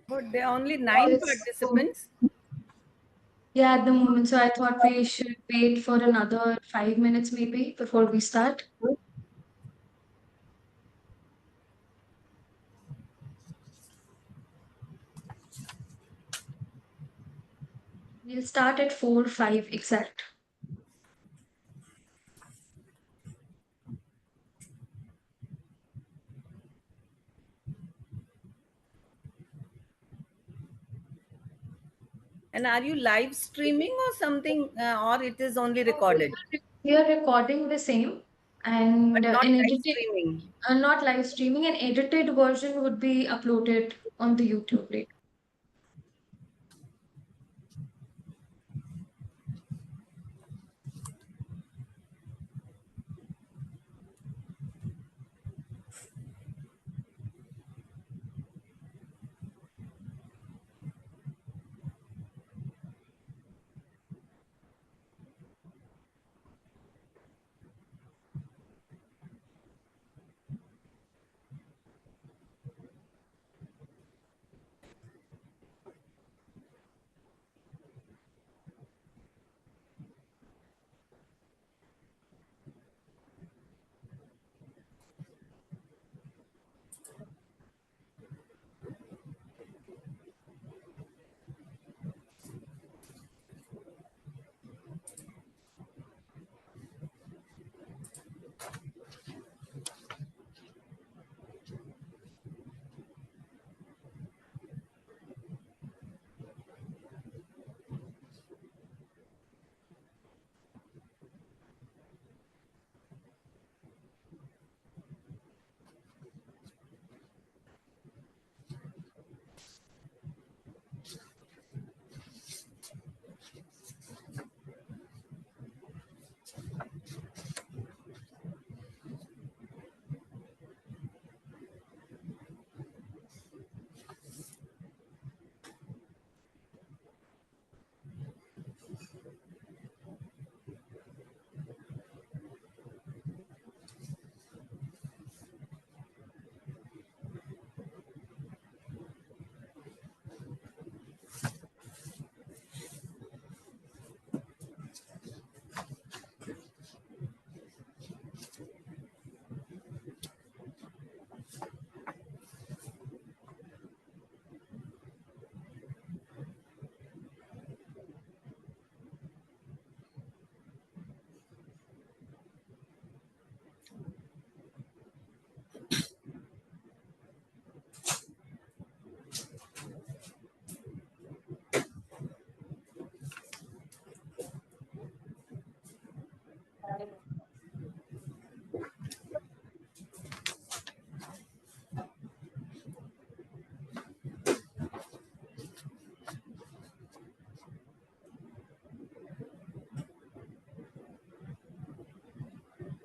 But there are only 9 It's participants. yeah, at the moment. So I thought we should wait for another 5 minutes maybe before we start. We'll start at 4, 5 exact. And are you live streaming or something, or it is only recorded, We are recording the same but and not an live edited, streaming? not live streaming, an edited version would be uploaded on the YouTube later.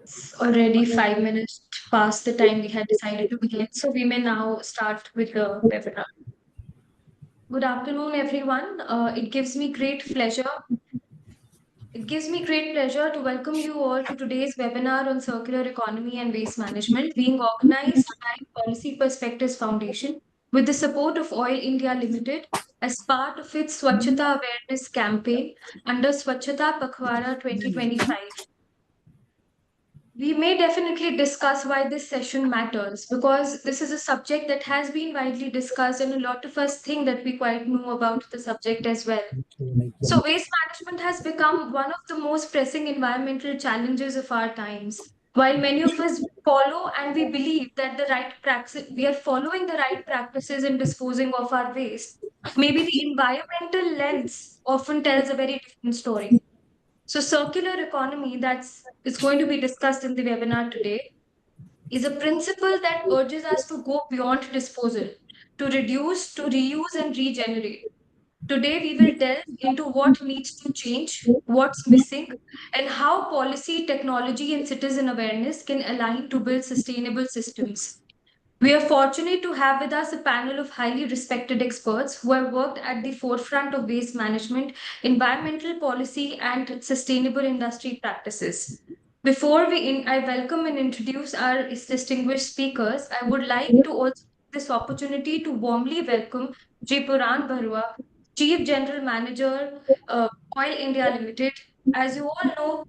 It's already 5 minutes past the time we had decided to begin, so we may now start with the webinar. Good afternoon, everyone. It gives me great pleasure to welcome you all to today's webinar on circular economy and waste management, being organized by Policy Perspectives Foundation with the support of Oil India Limited as part of its Swachhata Awareness Campaign under Swachhata Pakhwara 2025. We may definitely discuss why this session matters because this is a subject that has been widely discussed, and a lot of us think that we quite know about the subject as well. So, waste management has become one of the most pressing environmental challenges of our times. While many of us follow and we believe that we are following the right practices in disposing of our waste, maybe the environmental lens often tells a very different story. So, circular economy that's is going to be discussed in the webinar today. is a principle that urges us to go beyond disposal, to reduce, to reuse, and regenerate. Today, we will delve into what needs to change, what's missing, and how policy, technology, and citizen awareness can align to build sustainable systems. We are fortunate to have with us a panel of highly respected experts who have worked at the forefront of waste management, environmental policy, and sustainable industry practices. I welcome and introduce our distinguished speakers, I would like to also take this opportunity to warmly welcome J. Puran Barua, Chief General Manager, Oil India Limited. As you all know,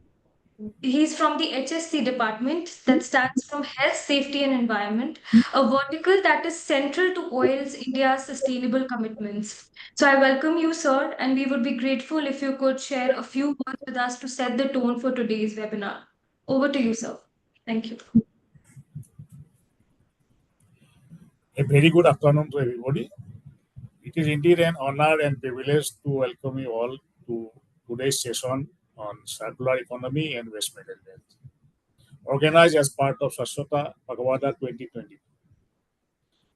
he's from the HSC department that stands from Health, Safety and Environment, a vertical that is central to Oil's India's sustainable commitments. So I welcome you, sir, and we would be grateful if you could share a few words with us to set the tone for today's webinar. Over to you, sir. Thank you. A very good afternoon to everybody. It is indeed an honor and privilege to welcome you all to today's session on circular economy and waste management, organized as part of Shashwata Bhagavata 2020.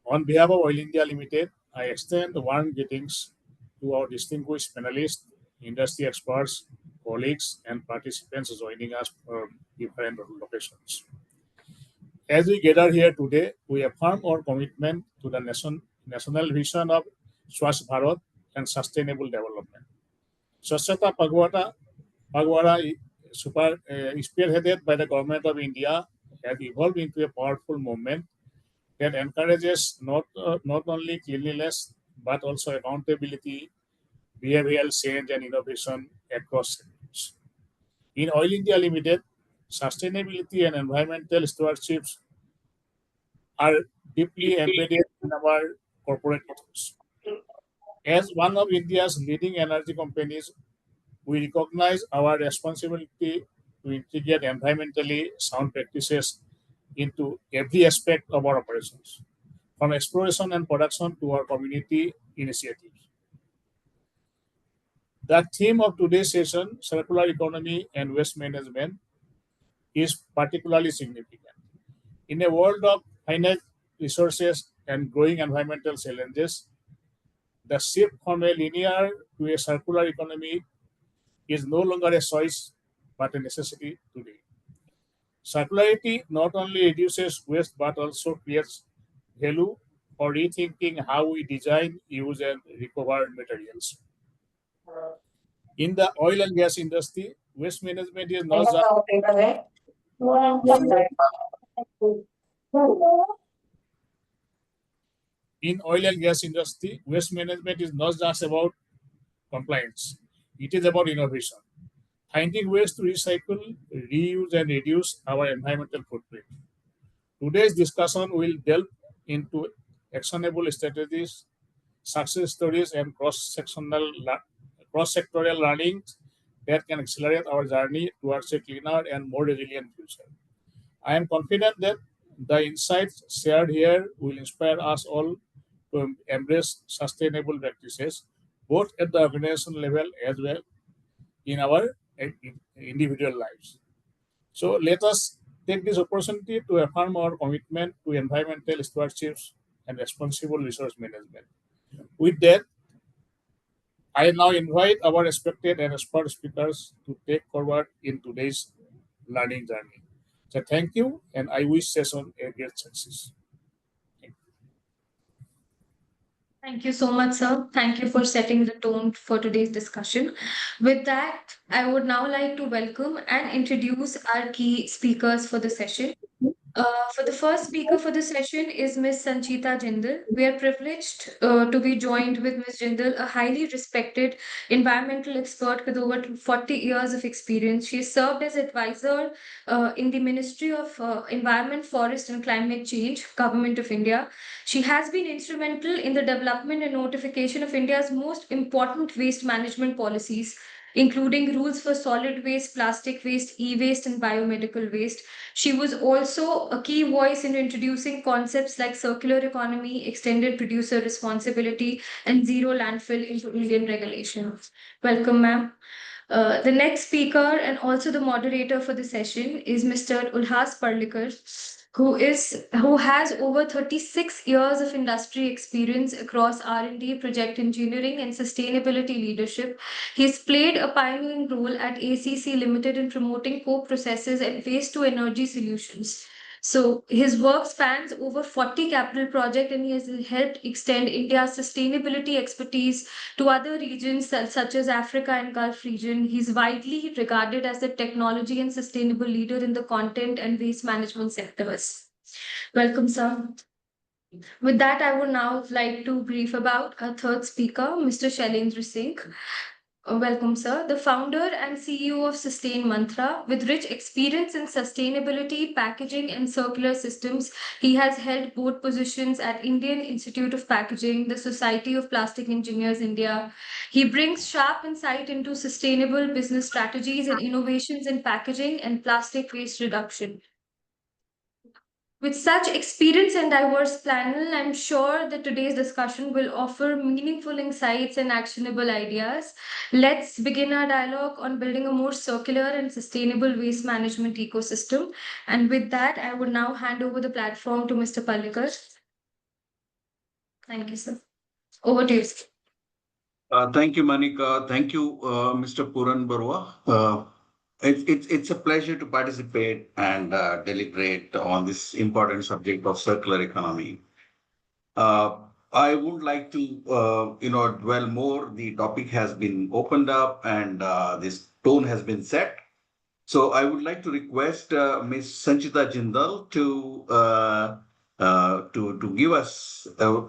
On behalf of Oil India Limited, I extend warm greetings to our distinguished panelists, industry experts, colleagues, and participants joining us from different locations. As we gather here today, we affirm our commitment to the national vision of Swachh Bharat and sustainable development. Swachhata Pagwara spearheaded by the Government of India, has evolved into a powerful movement that encourages not only cleanliness but also accountability, behavioral change, and innovation across sectors. In Oil India Limited, sustainability and environmental stewardships are deeply embedded in our corporate ethos. As one of India's leading energy companies, we recognize our responsibility to integrate environmentally sound practices into every aspect of our operations, from exploration and production to our community initiatives. The theme of today's session, circular economy and waste management, is particularly significant. In a world of finite resources and growing environmental challenges, the shift from a linear to a circular economy is no longer a choice but a necessity today. Circularity not only reduces waste but also creates value for rethinking how we design, use, and recover materials. In the oil and gas industry, waste management is not just in oil and gas industry, waste management is not just about compliance. It is about innovation. Finding ways to recycle, reuse, and reduce our environmental footprint. Today's discussion will delve into actionable strategies, success stories, and cross-sectorial learnings that can accelerate our journey towards a cleaner and more resilient future. I am confident that the insights shared here will inspire us all to embrace sustainable practices, both at the organization level as well in our individual lives. So let us take this opportunity to affirm our commitment to environmental stewardship and responsible resource management. With that, I now invite our respected and expert speakers to take forward in today's learning journey. So thank you, and I wish session a great success. Thank you so much, sir. Thank you for setting the tone for today's discussion. With that, I would now like to welcome and introduce our key speakers for the session. For the first speaker for the session is Ms. Sanchita Jindal. We are privileged to be joined with Ms. Jindal, a highly respected environmental expert with over 40 years of experience. She has served as advisor in the Ministry of Environment, Forest and Climate Change, Government of India. She has been instrumental in the development and notification of India's most important waste management policies, including rules for solid waste, plastic waste, e-waste, and biomedical waste. She was also a key voice in introducing concepts like circular economy, extended producer responsibility, and zero landfill into Indian regulations. Welcome, ma'am. The next speaker and also the moderator for the session is Mr. Ulhas Parlikar. who has over 36 years of industry experience across R&D, project engineering, and sustainability leadership. He's played a pioneering role at ACC Limited in promoting co-processes and waste to energy solutions. So his work spans over 40 capital projects, and he has helped extend India's sustainability expertise to other regions such as Africa and Gulf region. He's widely regarded as the technology and sustainable leader in the content and waste management sectors. Welcome, sir. With that, I would now like to brief about our third speaker, Mr. Shailendra Singh. Welcome, sir. The founder and CEO of Sustain Mantra. With rich experience in sustainability, packaging, and circular systems, he has held board positions at Indian Institute of Packaging, the Society of Plastic Engineers India. He brings sharp insight into sustainable business strategies and innovations in packaging and plastic waste reduction. With such experience and diverse panel, I'm sure that today's discussion will offer meaningful insights and actionable ideas. Let's begin our dialogue on building a more circular and sustainable waste management ecosystem. And with that, I would now hand over the platform to Mr. Pallikar. Thank you, sir. Over to you, sir. Thank you, Manika. Thank you, Mr. Puran Barua. It's a pleasure to participate and deliberate on this important subject of circular economy. I would like to, dwell more. The topic has been opened up and this tone has been set. So I would like to request Ms. Sanchita Jindal to give us a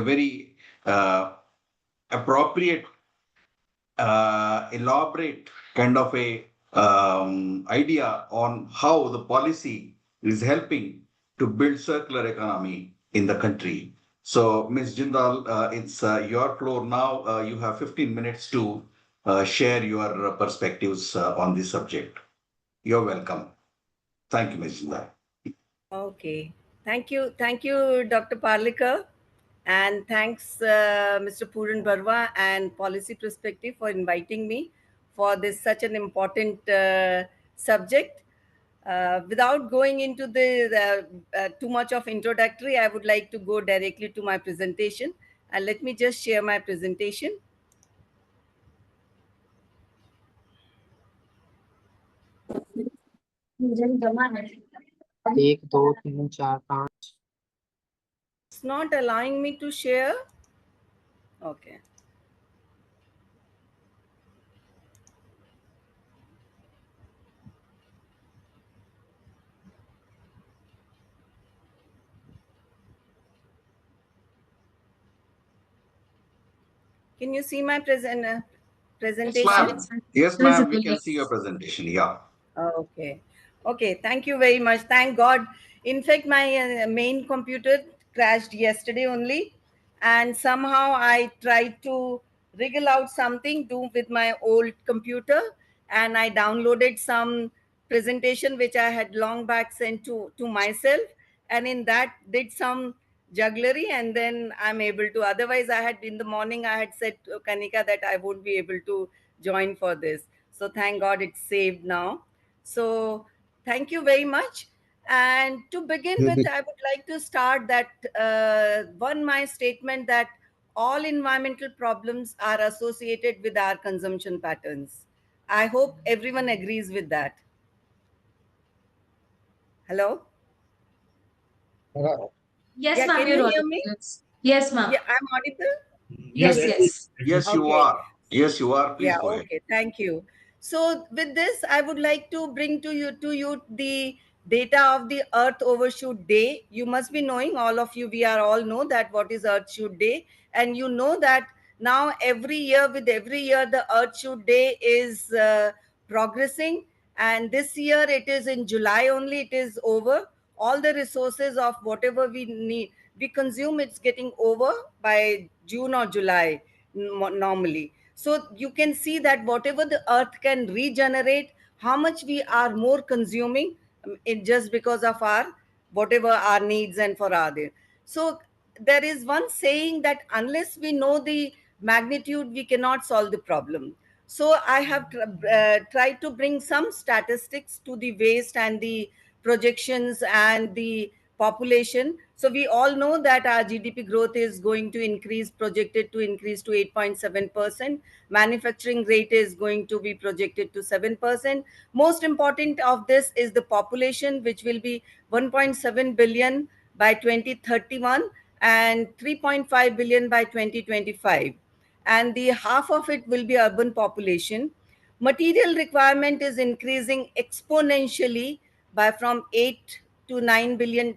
very appropriate, elaborate kind of a idea on how the policy is helping to build circular economy in the country. So, Ms. Jindal, it's your floor now. You have 15 minutes to share your perspectives on this subject. You're welcome. Thank you, Ms. Jindal. Okay. Thank you, Dr. Parlikar. And thanks, Mr. Puran Barwa and Policy Perspective for inviting me for this such an important subject. Without going into the too much of introductory, I would like to go directly to my presentation. And let me just share my presentation. It's not allowing me to share. Okay. Can you see my presentation? Yes, ma'am. We can see your presentation. Yeah. Okay. Okay. Thank you very much. Thank God. In fact, my main computer crashed yesterday only. And somehow I tried to wriggle out something with my old computer. And I downloaded some presentation which I had long back sent to myself. And in that did some jugglery, and then I'm able to. Otherwise, I had in the morning, I had said to Kanika that I won't be able to join for this. So thank God it's saved now. So thank you very much. And to begin with, I would like to start that my statement that all environmental problems are associated with our consumption patterns. I hope everyone agrees with that. Hello? Yes, Yeah, ma'am. can You're you hear audible. me? Yes, ma'am. Yeah, I'm audible. Yes. Yes, you Okay. are. Yes, you are. Please Yeah, go ahead. okay. Thank you. So with this, I would like to bring to you the data of the Earth Overshoot Day. You must be knowing, all of you, we are all know that what is Earth Shoot Day. And you know that now every year, the Earth Shoot Day is progressing. And this year it is in July only, it is over. All the resources of whatever we need, we consume, it's getting over by June or July normally. So you can see that whatever the earth can regenerate, how much we are more consuming, it just because of our whatever our needs and for our there. So there is one saying that unless we know the magnitude, we cannot solve the problem. So I have tried to bring some statistics to the waste and the projections and the population. So we all know that our GDP growth is going to increase, projected to increase to 8.7%. Manufacturing rate is going to be projected to 7%. Most important of this is the population, which will be 1.7 billion by 2031 and 3.5 billion by 2025. And the half of it will be urban population. Material requirement is increasing exponentially by from 8 to 9 billion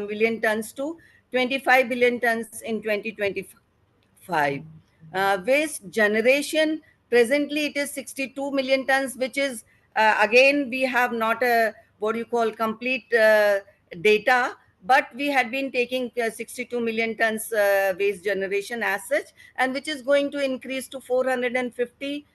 million tons to 25 billion tons in 2025. Waste generation, presently it is 62 million tons, which is again we have not a what you call complete data, but we had been taking 62 million tons waste generation as such, and which is going to increase to 450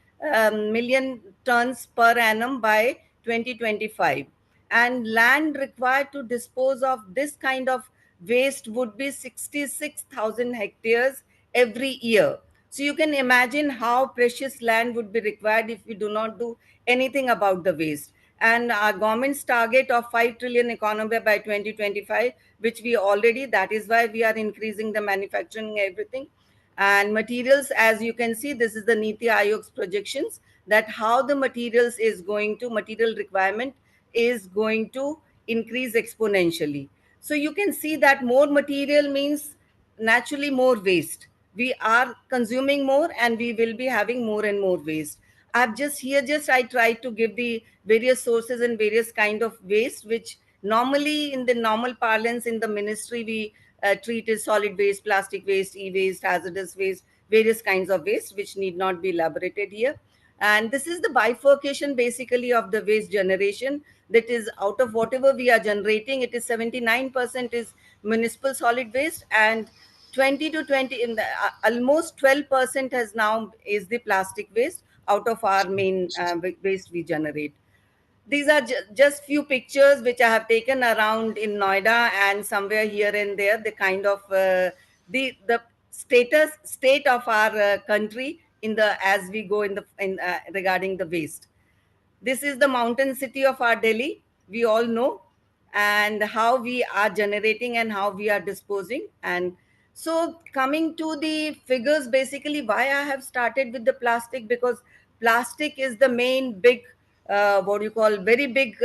million tons per annum by 2025. And land required to dispose of this kind of waste would be 66,000 hectares every year. So you can imagine how precious land would be required if we do not do anything about the waste. And our government's target of 5 trillion economy by 2025, which we already, that is why we are increasing the manufacturing, everything. And materials, as you can see, this is the Niti Aayog's projections that how the material requirement is going to increase exponentially. So you can see that more material means naturally more waste. We are consuming more and we will be having more and more waste. I tried to give the various sources and various kind of waste, which normally in the normal parlance in the ministry we treat as solid waste, plastic waste, e-waste, hazardous waste, various kinds of waste, which need not be elaborated here. And this is the bifurcation basically of the waste generation. That is, out of whatever we are generating, it is 79% is municipal solid waste, and 20 to 20 in the almost 12% has now is the plastic waste out of our main waste we generate. These are just few pictures which I have taken around in Noida and somewhere here and there, the kind of the state of our country in the as we go in regarding the waste. This is the mountain city of our Delhi, we all know, and how we are generating and how we are disposing. And so coming to the figures, basically why I have started with the plastic, because plastic is the main big what you call very big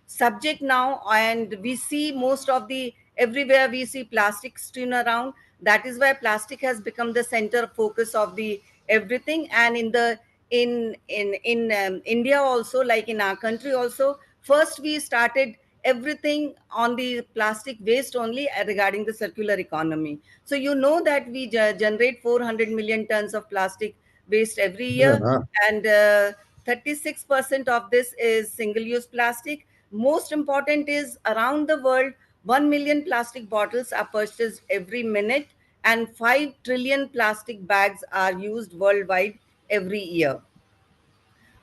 subject now, and we see most of the everywhere we see plastic strewn around. That is why plastic has become the center focus of the everything. And in the in India also, like in our country also, first we started everything on the plastic waste only regarding the circular economy. So you know that we generate 400 million tons of plastic waste every year. Yeah. And 36% of this is single use plastic. Most important is around the world 1 million plastic bottles are purchased every minute, and 5 trillion plastic bags are used worldwide every year.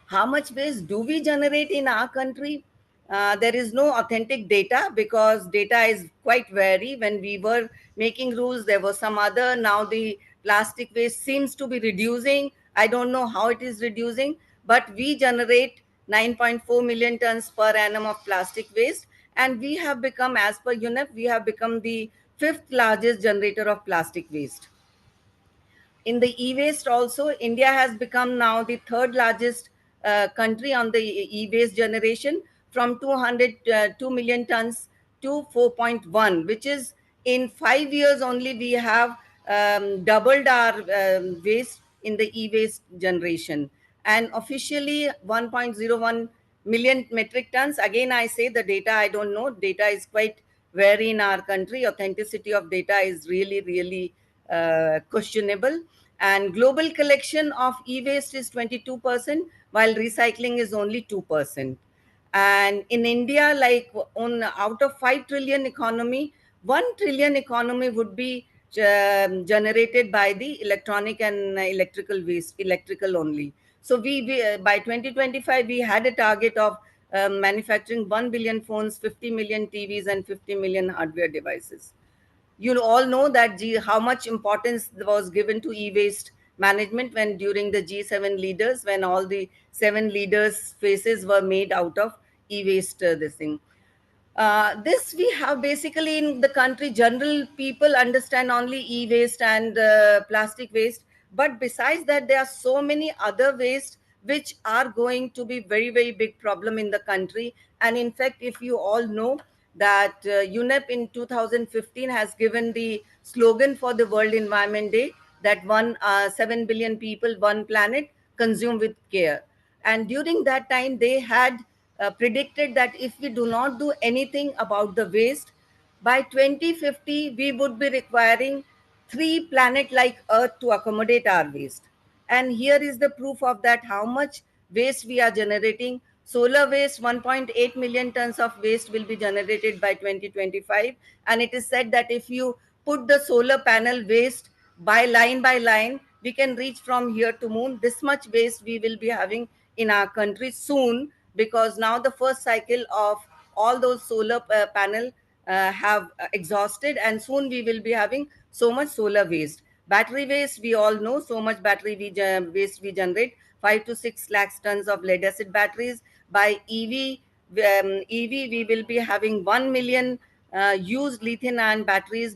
How much waste do we generate in our country? There is no authentic data because data is quite vary. When we were making rules, there was some other. Now the plastic waste seems to be reducing. I don't know how it is reducing, but we generate 9.4 million tons per annum of plastic waste. And we have become, as per UNEP, we have become the fifth largest generator of plastic waste. In the e-waste also, India has become now the third largest country on the e-waste generation, from 2 million tons to 4.1, which is in 5 years only we have doubled our waste in the e-waste generation. And officially 1.01 million metric tons. Again, I say the data, I don't know. Data is quite vary in our country. Authenticity of data is really, really questionable. And global collection of e-waste is 22%, while recycling is only 2%. And in India, like on out of 5 trillion economy, 1 trillion economy would be generated by the electronic and electrical waste, electrical only. So we by 2025, we had a target of manufacturing 1 billion phones, 50 million TVs, and 50 million hardware devices. You all know that how much importance was given to e-waste management when during the G7 leaders, when all the 7 leaders' faces were made out of e-waste this thing. This we have basically in the country, general people understand only e-waste and plastic waste. But besides that, there are so many other waste which are going to be very, very big problem in the country. And in fact, if you all know that UNEP in 2015 has given the slogan for the World Environment Day, that 7 billion people, one planet, consume with care. And during that time, they had predicted that if we do not do anything about the waste, by 2050, we would be requiring 3 planets like Earth to accommodate our waste. And here is the proof of that, how much waste we are generating. Solar waste, 1.8 million tons of waste will be generated by 2025. And it is said that if you put the solar panel waste by line, we can reach from here to moon. This much waste we will be having in our country soon, because now the first cycle of all those solar panel have exhausted, and soon we will be having so much solar waste. Battery waste, we all know, so much battery waste we generate, 5 to 6 lakhs tons of lead acid batteries. By EV, we will be having 1 million used lithium ion batteries,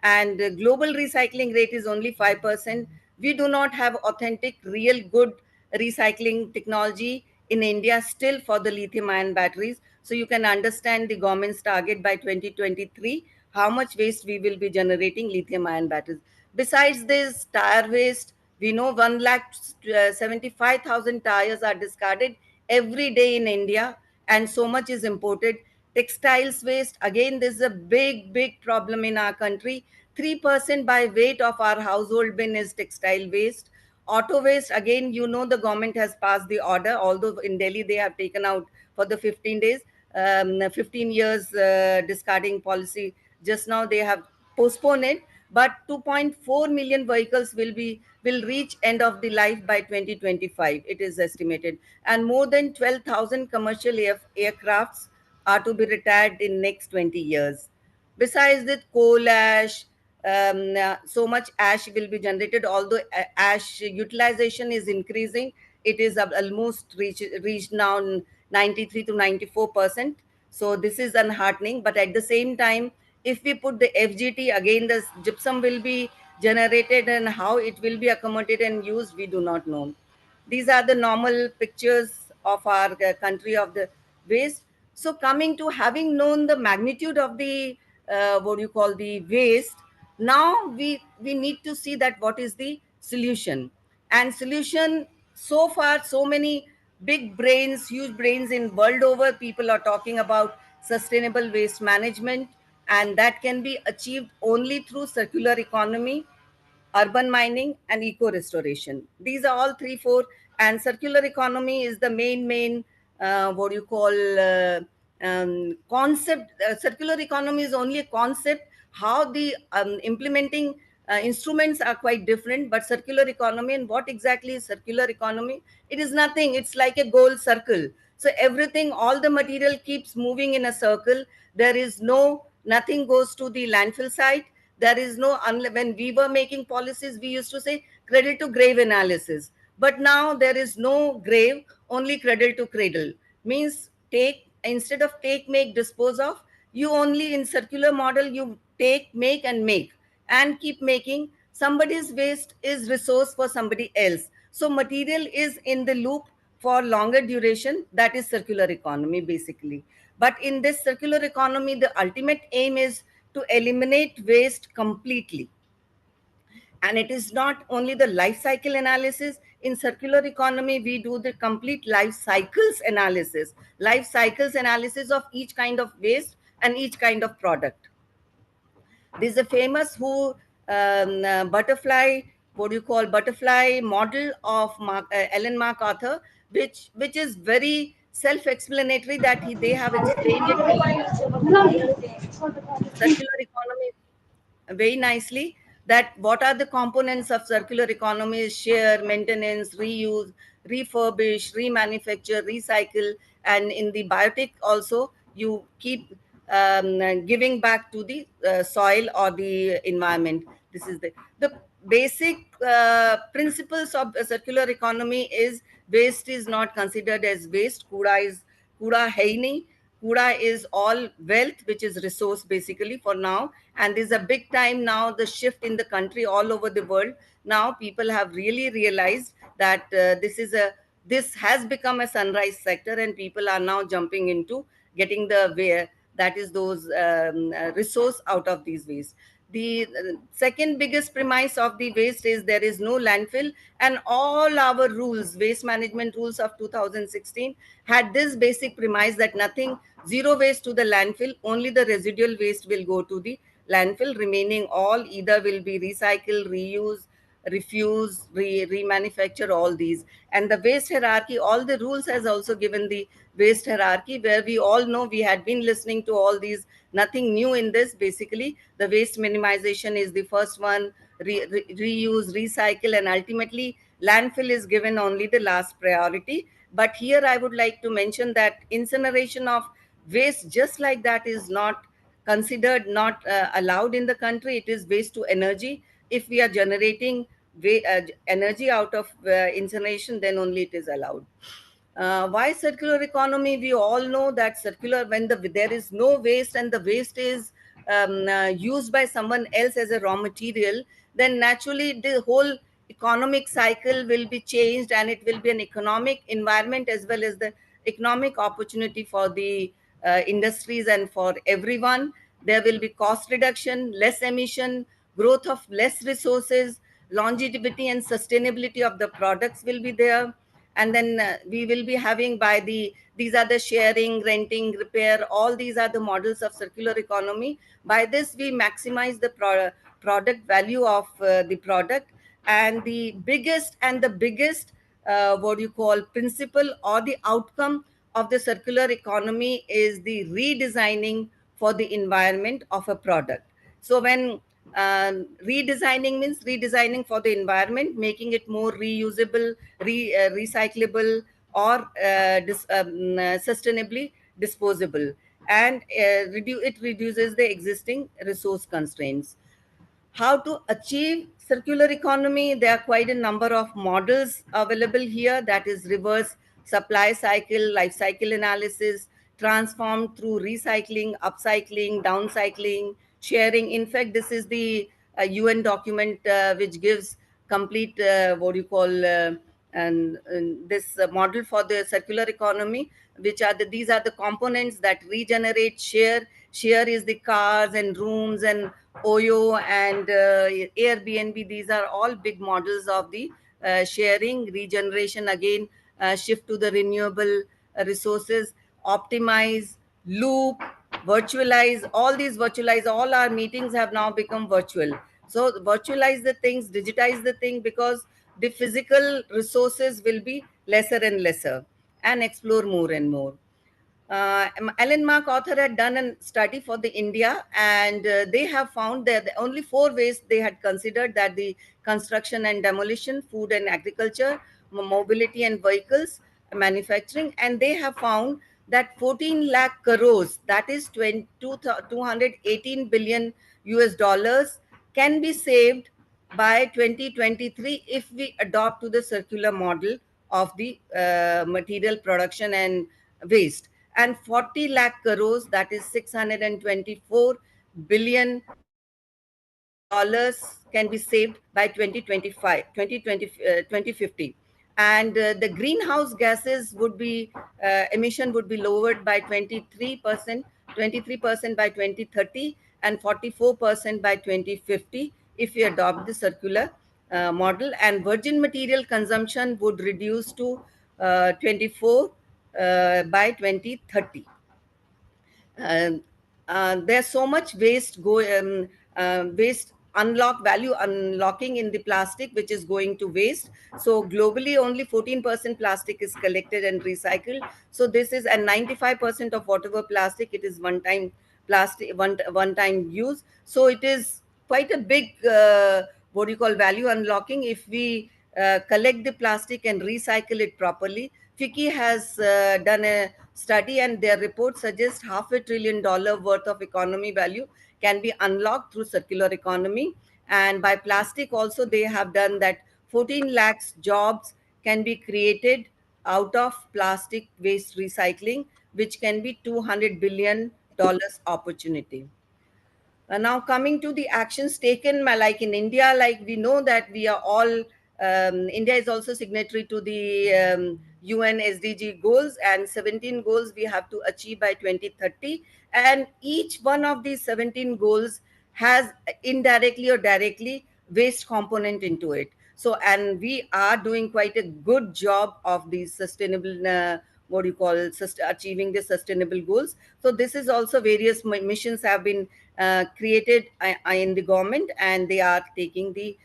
and global recycling rate is only 5%. We do not have authentic, real good recycling technology in India still for the lithium ion batteries. So you can understand the government's target by 2023, how much waste we will be generating lithium ion batteries. Besides this, tire waste, we know 1,75,000 tires are discarded every day in India, and so much is imported. Textiles waste, again, this is a big, big problem in our country. 3% by weight of our household bin is textile waste. Auto waste, again, you know, the government has passed the order, although in Delhi they have taken out for the 15 days, 15 years discarding policy. Just now they have postponed it, but 2.4 million vehicles will reach end of the life by 2025, it is estimated. And more than 12,000 commercial aircrafts are to be retired in next 20 years. Besides that, coal ash, so much ash will be generated, although ash utilization is increasing. It is almost reached now 93 to 94%. So this is unheartening. But at the same time, if we put the FGT, again the gypsum will be generated, and how it will be accommodated and used, we do not know. These are the normal pictures of our country of the waste. So coming to having known the magnitude of the what you call the waste, now we need to see that what is the solution. And solution, so far, so many big brains, huge brains in world over, people are talking about sustainable waste management, and that can be achieved only through circular economy, urban mining, and eco restoration. These are all three, four, and circular economy is the main what you call concept. Circular economy is only a concept. How the implementing instruments are quite different. But circular economy, and what exactly is circular economy? It is nothing. It's like a goal circle. So everything, all the material keeps moving in a circle. There is nothing goes to the landfill site. There is no, when we were making policies, we used to say cradle to grave analysis. But now there is no grave, only cradle to cradle. Means instead of take, make, dispose of, you only in circular model, you take, make, and make, and keep making. Somebody's waste is resource for somebody else. So material is in the loop for longer duration. That is circular economy basically. But in this circular economy, the ultimate aim is to eliminate waste completely. And it is not only the life cycle analysis. In circular economy, we do the complete life cycles analysis of each kind of waste and each kind of product. There's a famous butterfly, what do you call, butterfly model of Ellen MacArthur, which is very self-explanatory, that they have explained it circular economy very nicely, that what are the components of circular economy is share, maintenance, reuse, refurbish, remanufacture, recycle. And in the biotic also, you keep giving back to the soil or the environment. This is the basic principles of circular economy is waste is not considered as waste. Kuda hai nahi. Kuda is all wealth, which is resource basically for now. And there's a big time now, the shift in the country all over the world. Now people have really realized that this has become a sunrise sector, and people are now jumping into getting the way, that is those resource out of these waste. The second biggest premise of the waste is there is no landfill, and all our rules, waste management rules of 2016, had this basic premise that nothing, zero waste to the landfill, only the residual waste will go to the landfill, remaining all either will be recycled, reused, refuse, remanufacture, all these. And the waste hierarchy, all the rules has also given the waste hierarchy, where we all know, we had been listening to all these, nothing new in this. Basically the waste minimization is the first one, reuse, recycle, and ultimately landfill is given only the last priority. But here I would like to mention that incineration of waste just like that is not considered, not allowed in the country. It is waste to energy. If we are generating energy out of incineration, then only it is allowed. Why circular economy? We all know that circular, when there is no waste and the waste is used by someone else as a raw material, then naturally the whole economic cycle will be changed, and it will be an economic environment as well as the economic opportunity for the industries and for everyone. There will be cost reduction, less emission, growth of less resources, longevity and sustainability of the products will be there. And then we will be having these are the sharing, renting, repair, all these are the models of circular economy. By this we maximize the product value of the product. And the biggest what you call principle or the outcome of the circular economy is the redesigning for the environment of a product. So when redesigning means redesigning for the environment, making it more reusable, recyclable, or sustainably disposable, and it reduces the existing resource constraints. How to achieve circular economy? There are quite a number of models available here, that is reverse supply cycle, life cycle analysis, transformed through recycling, upcycling, downcycling, sharing. In fact, this is the UN document which gives complete what you call and this model for the circular economy, which are these are the components that regenerate. Share is the cars and rooms and Oyo and Airbnb. These are all big models of the sharing. Regeneration, again, shift to the renewable resources, optimize, loop, virtualize. All these virtualize, all our meetings have now become virtual. So virtualize the things, digitize the thing, because the physical resources will be lesser and lesser, and explore more and more. Alan Mark author had done a study for the India, and they have found that the only four ways they had considered, that the construction and demolition, food and agriculture, mobility and vehicles, manufacturing, and they have found that 14 lakh crores, that is 218 billion US dollars, can be saved by 2023 if we adopt to the circular model of the material production and waste. And 40 lakh crores, that is 624 billion dollars, can be saved by 2025 2050. And the greenhouse gases would be emission would be lowered by 23% by 2030, and 44% by 2050 if we adopt the circular model. And virgin material consumption would reduce to 24 by 2030. There's so much waste value unlocking in the plastic, which is going to waste. So globally only 14% plastic is collected and recycled. So this is, and 95% of whatever plastic, it is one time plastic, one time use. So it is quite a big what do you call value unlocking if we collect the plastic and recycle it properly. FICCI has done a study, and their report suggests $500 billion worth of economy value can be unlocked through circular economy. And by plastic also, they have done that 14 lakhs jobs can be created out of plastic waste recycling which can be $200 billion opportunity. Now coming to the actions taken, like in India, like we know that we are all, India is also signatory to the UN SDG goals, and 17 goals we have to achieve by 2030. And each one of these 17 goals has indirectly or directly waste component into it. So, and we are doing quite a good job of these sustainable, what do you call, achieving the sustainable goals. So this is also various missions have been created in the government, and they are taking the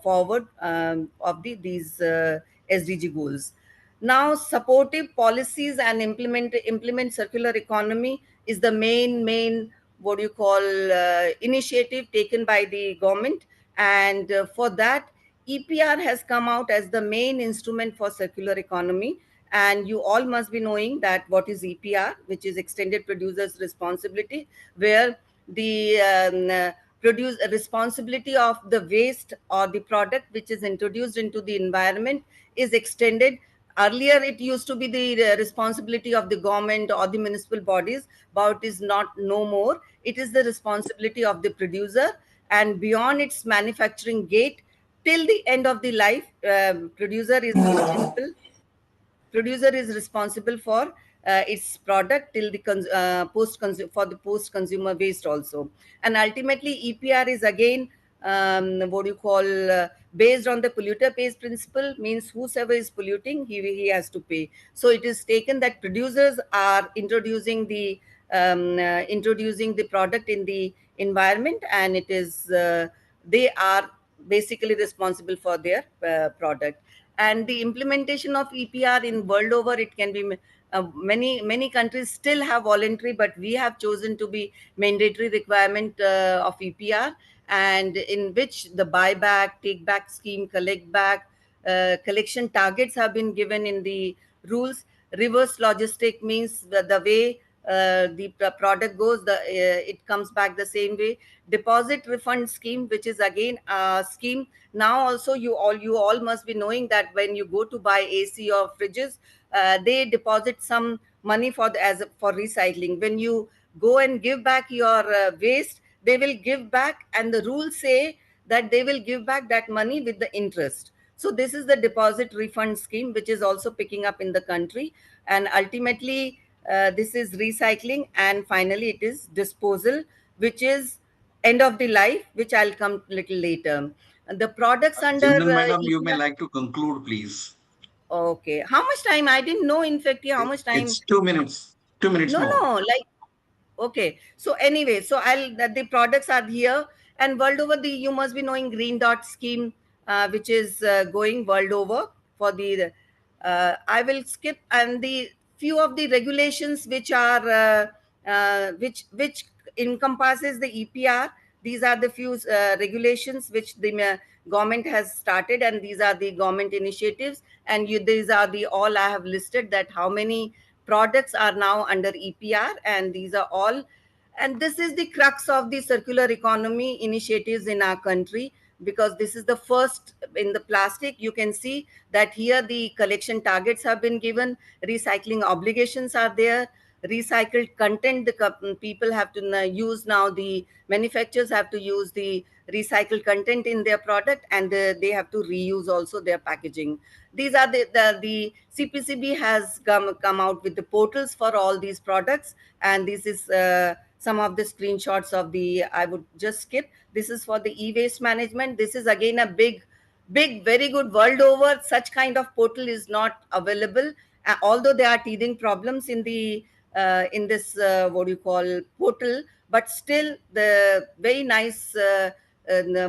forward of these SDG goals. Now, supportive policies and implement circular economy is the main what do you call initiative taken by the government, and for that EPR has come out as the main instrument for circular economy. And you all must be knowing that what is EPR, which is extended producer's responsibility, where the produce responsibility of the waste or the product which is introduced into the environment is extended. Earlier it used to be the responsibility of the government or the municipal bodies, but it is not no more. It is the responsibility of the producer, and beyond its manufacturing gate till the end of the life, producer is responsible for its product till the for the post consumer waste also. And ultimately EPR is again what do you call based on the polluter pays principle, means whosoever is polluting, he has to pay. So it is taken that producers are introducing the product in the environment, and it is they are basically responsible for their product. And the implementation of EPR in world over, it can be many countries still have voluntary, but we have chosen to be mandatory requirement of EPR, and in which the buyback, take back scheme, collect back, collection targets have been given in the rules. Reverse logistic means the way the product goes, it comes back the same way. Deposit refund scheme, which is again a scheme. Now also you all must be knowing that when you go to buy AC or fridges, they deposit some money for for recycling. When you go and give back your waste, they will give back, and the rules say that they will give back that money with the interest. So this is the deposit refund scheme, which is also picking up in the country. And ultimately this is recycling, and finally it is disposal, which is end of the life, which I'll come little later. And the products under Jindal madam, you may EPR. like to conclude, please. Okay, how much time? I didn't know, in fact, how much time. It's 2 minutes. 2 minutes No, more. no, like, okay. So anyway, so the products are here, and world over, the you must be knowing green dot scheme, which is going world over for the. I will skip and the few of the regulations which are which encompasses the EPR. These are the few regulations which the government has started, and these are the government initiatives. And these are the all I have listed, that how many products are now under EPR, and these are all. And this is the crux of the circular economy initiatives in our country, because this is the first in the plastic. You can see that here the collection targets have been given, recycling obligations are there, recycled content the people have to use. Now the manufacturers have to use the recycled content in their product, and they have to reuse also their packaging. These are the CPCB has come out with the portals for all these products, and this is some of the screenshots of the. I would just skip. This is for the e-waste management. This is again a big, very good. World over, such kind of portal is not available. Although there are teething problems in the in this what do you call portal, but still the very nice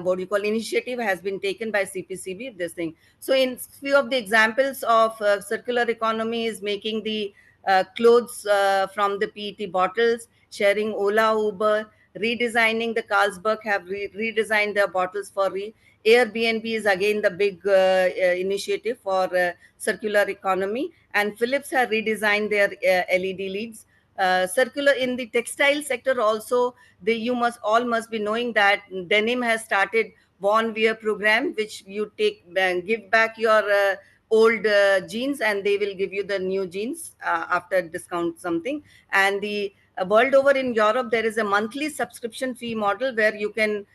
what do you call initiative has been taken by CPCB. This thing. So in few of the examples of circular economy is making the clothes from the PET bottles, sharing Ola, Uber, redesigning the Carlsberg have redesigned their bottles for Airbnb is again the big initiative for circular economy, and Philips have redesigned their LED leads. Circular in the textile sector also, you must be knowing that denim has started Born Wear program, which you take give back your old jeans and they will give you the new jeans after discount something. And the world over in Europe, there is a monthly subscription fee model where you can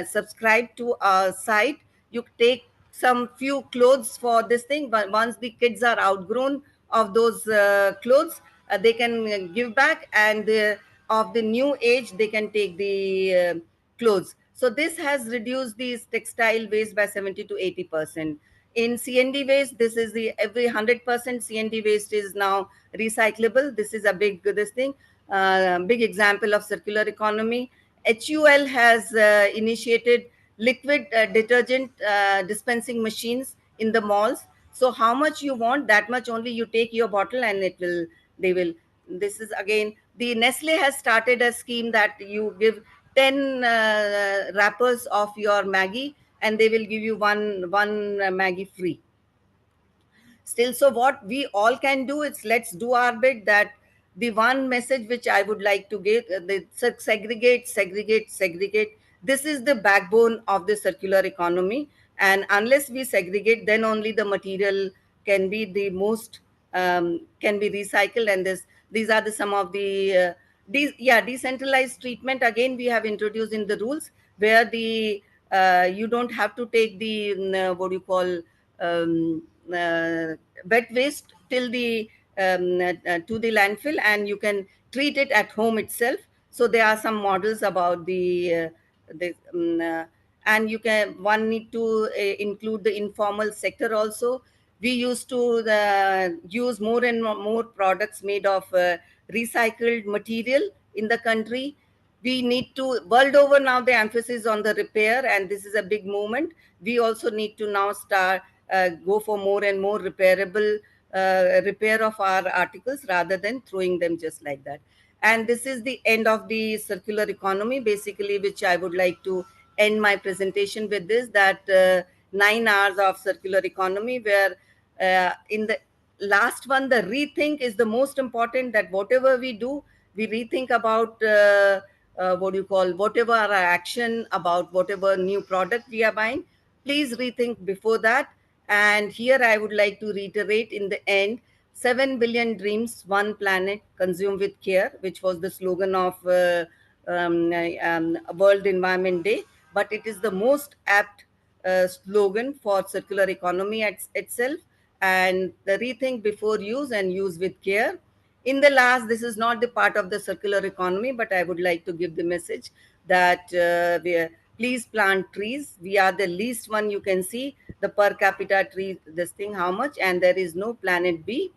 subscribe to a site. You take some few clothes for this thing, but once the kids are outgrown of those clothes, they can give back, and of the new age they can take the clothes. So this has reduced these textile waste by 70 to 80%. In CND waste, this is the every 100% CND waste is now recyclable. This is a big big example of circular economy. HUL has initiated liquid detergent dispensing machines in the malls. So how much you want, that much only you take your bottle and they will. This is again, the Nestle has started a scheme that you give 10 wrappers of your Maggie and they will give you one Maggie free still. So what we all can do is, let's do our bit. That the one message which I would like to give, the segregate. This is the backbone of the circular economy, and unless we segregate, then only the material can be the most can be recycled. And these are the some of the decentralized treatment. Again, we have introduced in the rules where the you don't have to take the what do you call wet waste till the to the landfill, and you can treat it at home itself. So there are some models about the and you can one need to include the informal sector also. We used to use more and more products made of recycled material in the country. We need to, world over now, the emphasis on the repair, and this is a big movement. We also need to now start go for more and more repairable repair of our articles rather than throwing them just like that. And this is the end of the circular economy, basically, which I would like to end my presentation with this, that 9 hours of circular economy, where in the last one, the rethink is the most important. That whatever we do, we rethink about what do you call, whatever our action about whatever new product we are buying, please rethink before that. And here I would like to reiterate in the end, 7 billion dreams, one planet, consume with care, which was the slogan of World Environment Day. But it is the most apt slogan for circular economy itself. And the rethink before use and use with care. In the last, this is not the part of the circular economy, but I would like to give the message that please plant trees. We are the least one. You can see the per capita tree, this thing, how much, and there is no planet B.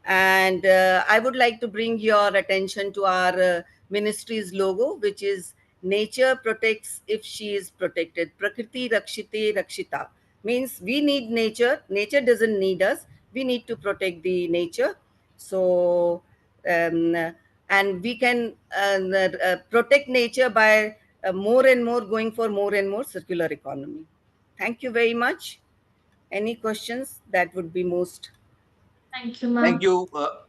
And I would like to bring your attention to our ministry's logo, which is nature protects if she is protected. Prakriti Rakshite Rakshita. Means we need nature. Nature doesn't need us. We need to protect the nature. So, and we can protect nature by more and more going for more and more circular economy. Thank you very much. Any questions? That would be most. Thank you, ma'am.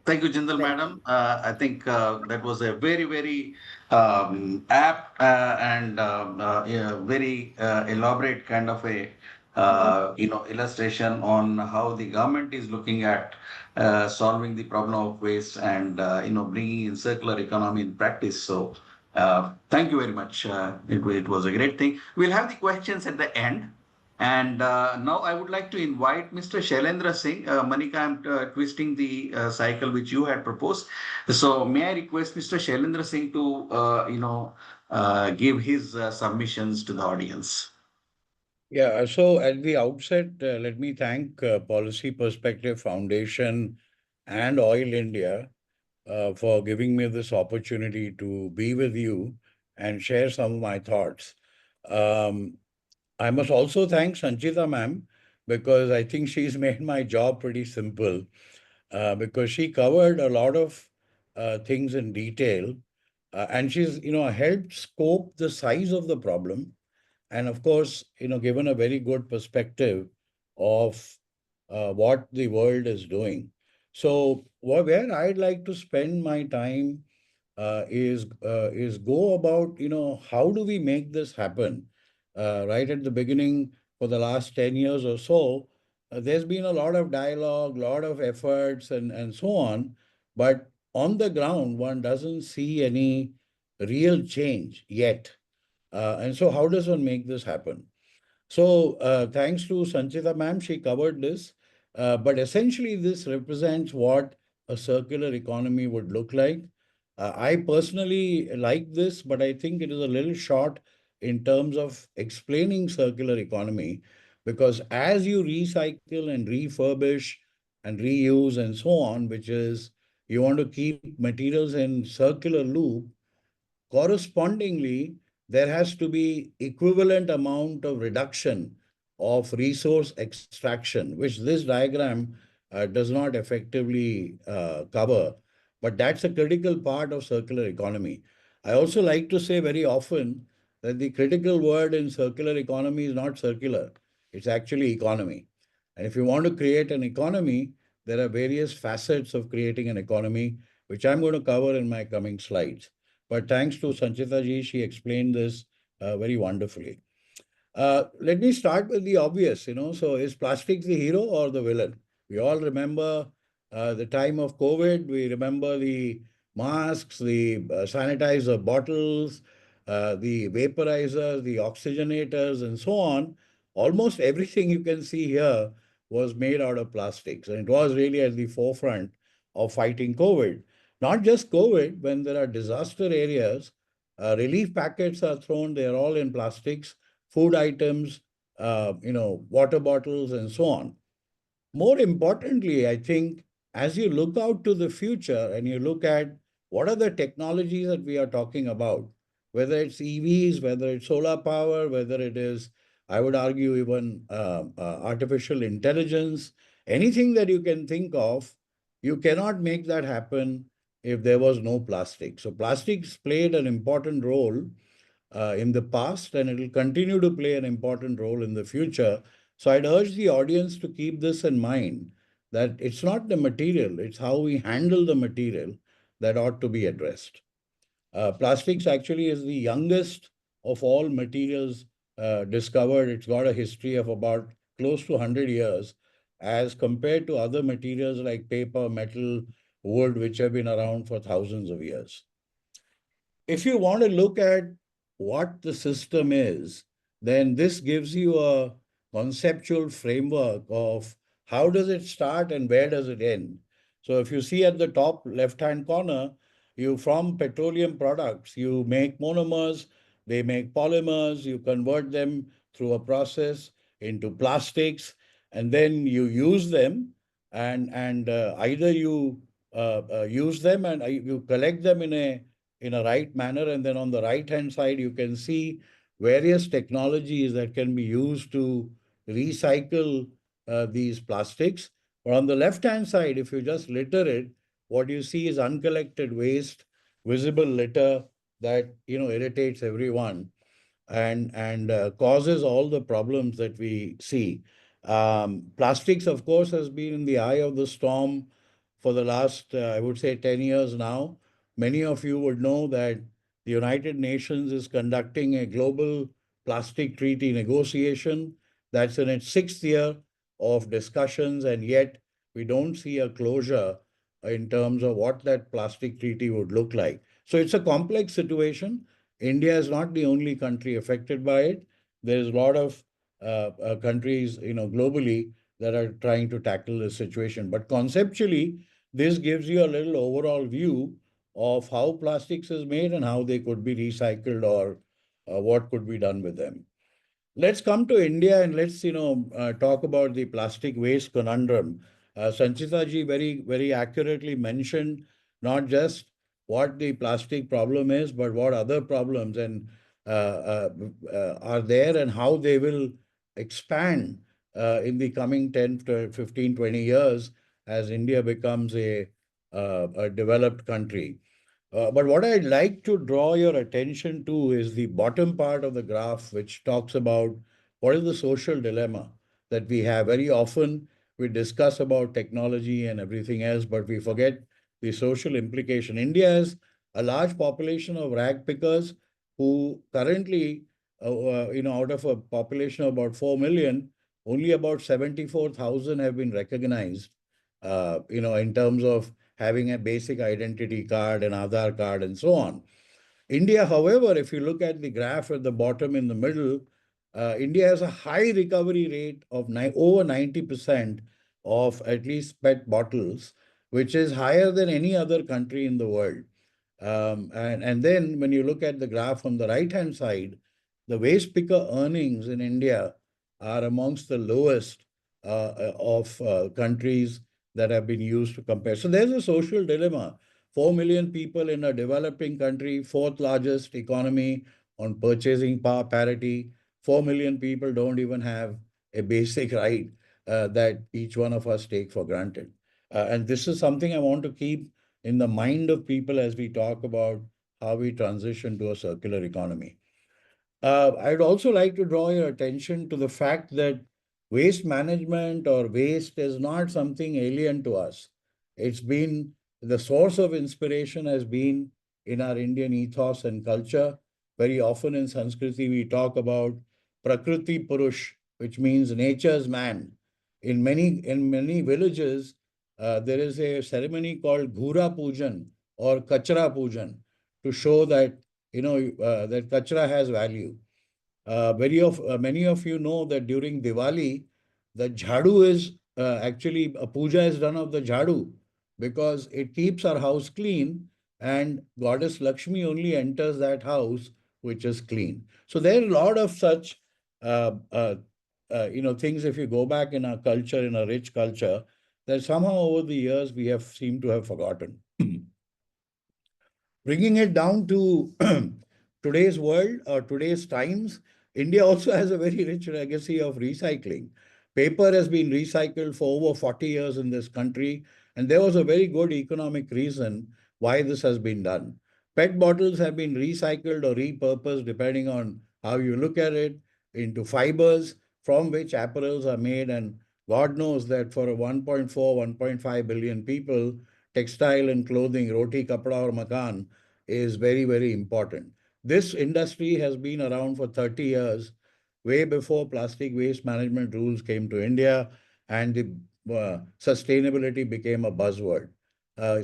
Thank you, Jindal madam. I think that was a very, very apt and yeah, very elaborate kind of a illustration on how the government is looking at solving the problem of waste and bringing in circular economy in practice. So thank you very much. It was a great thing. We'll have the questions at the end. And now I would like to invite Mr. Shailendra Singh. Manika, I'm twisting the cycle which you had proposed. So may I request Mr. Shailendra Singh to, give his submissions to the audience? Yeah, so at the outset, let me thank Policy Perspective Foundation and Oil India for giving me this opportunity to be with you and share some of my thoughts. I must also thank Sanchita ma'am, because I think she's made my job pretty simple, because she covered a lot of things in detail, and she's helped scope the size of the problem, and of course given a very good perspective of what the world is doing. So where I'd like to spend my time is go about how do we make this happen. Right at the beginning, for the last 10 years or so, there's been a lot of dialogue, lot of efforts, and so on, but on the ground, one doesn't see any real change yet. And so, how does one make this happen? So, thanks to Sanchita ma'am, she covered this. But essentially, this represents what a circular economy would look like. I personally like this, but I think it is a little short in terms of explaining circular economy, because as you recycle and refurbish and reuse and so on, which is you want to keep materials in circular loop, correspondingly, there has to be equivalent amount of reduction of resource extraction, which this diagram does not effectively cover. But that's a critical part of circular economy. I also like to say very often that the critical word in circular economy is not circular, it's actually economy. And if you want to create an economy, there are various facets of creating an economy, which I'm going to cover in my coming slides. But thanks to Sanchita ji, she explained this very wonderfully. Let me start with the obvious, So is plastic the hero or the villain? We all remember the time of COVID. We remember the masks, the sanitizer bottles, the vaporizers, the oxygenators, and so on. Almost everything you can see here was made out of plastics. And it was really at the forefront of fighting COVID. Not just COVID, when there are disaster areas, relief packets are thrown, they're all in plastics, food items, water bottles, and so on. More importantly, I think as you look out to the future and you look at what are the technologies that we are talking about, whether it's EVs, whether it's solar power, whether it is, I would argue, even artificial intelligence, anything that you can think of, you cannot make that happen if there was no plastic. So plastics played an important role in the past, and it will continue to play an important role in the future. So I'd urge the audience to keep this in mind, that it's not the material, it's how we handle the material that ought to be addressed. Plastics actually is the youngest of all materials discovered. It's got a history of about close to 100 years as compared to other materials like paper, metal, wood, which have been around for thousands of years. If you want to look at what the system is, then this gives you a conceptual framework of how does it start and where does it end. So if you see at the top left-hand corner, you from petroleum products, you make monomers, they make polymers, you convert them through a process into plastics, and then you use them, and either you use them and you collect them in a right manner. And then on the right-hand side, you can see various technologies that can be used to recycle these plastics. But on the left-hand side, if you just litter it, what you see is uncollected waste, visible litter that irritates everyone and causes all the problems that we see. Plastics, of course, has been in the eye of the storm for the last, I would say, 10 years now. Many of you would know that the United Nations is conducting a global plastic treaty negotiation. That's in its 6th year of discussions, and yet we don't see a closure in terms of what that plastic treaty would look like. So it's a complex situation. India is not the only country affected by it. There's a lot of countries, globally that are trying to tackle this situation. But conceptually, this gives you a little overall view of how plastics is made and how they could be recycled or what could be done with them. Let's come to India and let's, talk about the plastic waste conundrum. Sanchita ji very, very accurately mentioned not just what the plastic problem is, but what other problems are there and how they will expand in the coming 10 to 15, 20 years as India becomes a developed country. But what I'd like to draw your attention to is the bottom part of the graph, which talks about what is the social dilemma that we have. Very often we discuss about technology and everything else, but we forget the social implication. India has a large population of rag pickers who currently, out of a population of about 4 million, only about 74,000 have been recognized, in terms of having a basic identity card and Aadhaar card and so on. India, however, if you look at the graph at the bottom in the middle, India has a high recovery rate of over 90% of at least PET bottles, which is higher than any other country in the world. And then when you look at the graph on the right-hand side, the waste picker earnings in India are amongst the lowest of countries that have been used to compare. So there's a social dilemma. 4 million people in a developing country, fourth largest economy on purchasing power parity. 4 million people don't even have a basic right that each one of us take for granted. And this is something I want to keep in the mind of people as we talk about how we transition to a circular economy. I'd also like to draw your attention to the fact that waste management or waste is not something alien to us. It's been the source of inspiration has been in our Indian ethos and culture. Very often in Sanskriti, we talk about Prakriti Purush, which means nature's man. In many villages, there is a ceremony called Ghura Pujan or Kachra Pujan to show that that kachra has value. Many of you know that during Diwali, the jhadu is actually a puja is done of the jhadu because it keeps our house clean, and Goddess Lakshmi only enters that house which is clean. So there are a lot of such things. If you go back in our culture, in a rich culture, that somehow over the years we have seemed to have forgotten. Bringing it down to today's world or today's times, India also has a very rich legacy of recycling. Paper has been recycled for over 40 years in this country, and there was a very good economic reason why this has been done. PET bottles have been recycled or repurposed, depending on how you look at it, into fibers from which apparels are made. And God knows that for 1.4, 1.5 billion people, textile and clothing, roti, kapda, or makan, is very, very important. This industry has been around for 30 years, way before plastic waste management rules came to India and the sustainability became a buzzword.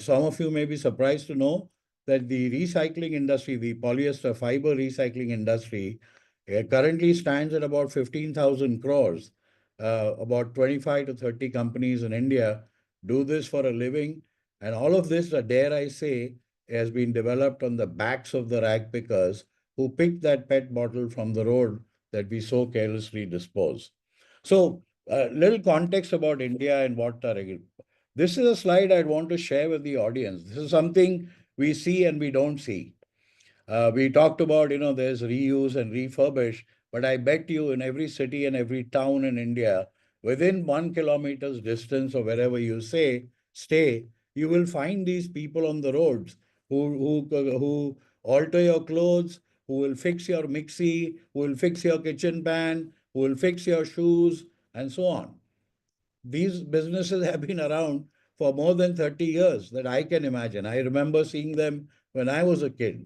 Some of you may be surprised to know that the recycling industry, the polyester fiber recycling industry, currently stands at about 15,000 crores. About 25 to 30 companies in India do this for a living. And all of this, dare I say, has been developed on the backs of the rag pickers who pick that PET bottle from the road that we so carelessly dispose. So, little context about India and what are. This is a slide I'd want to share with the audience. This is something we see and we don't see. We talked about, there's reuse and refurbish, but I bet you in every city and every town in India, within 1 kilometer's distance or wherever you stay, you will find these people on the roads who alter your clothes, who will fix your mixie, who will fix your kitchen pan, who will fix your shoes, and so on. These businesses have been around for more than 30 years that I can imagine. I remember seeing them when I was a kid.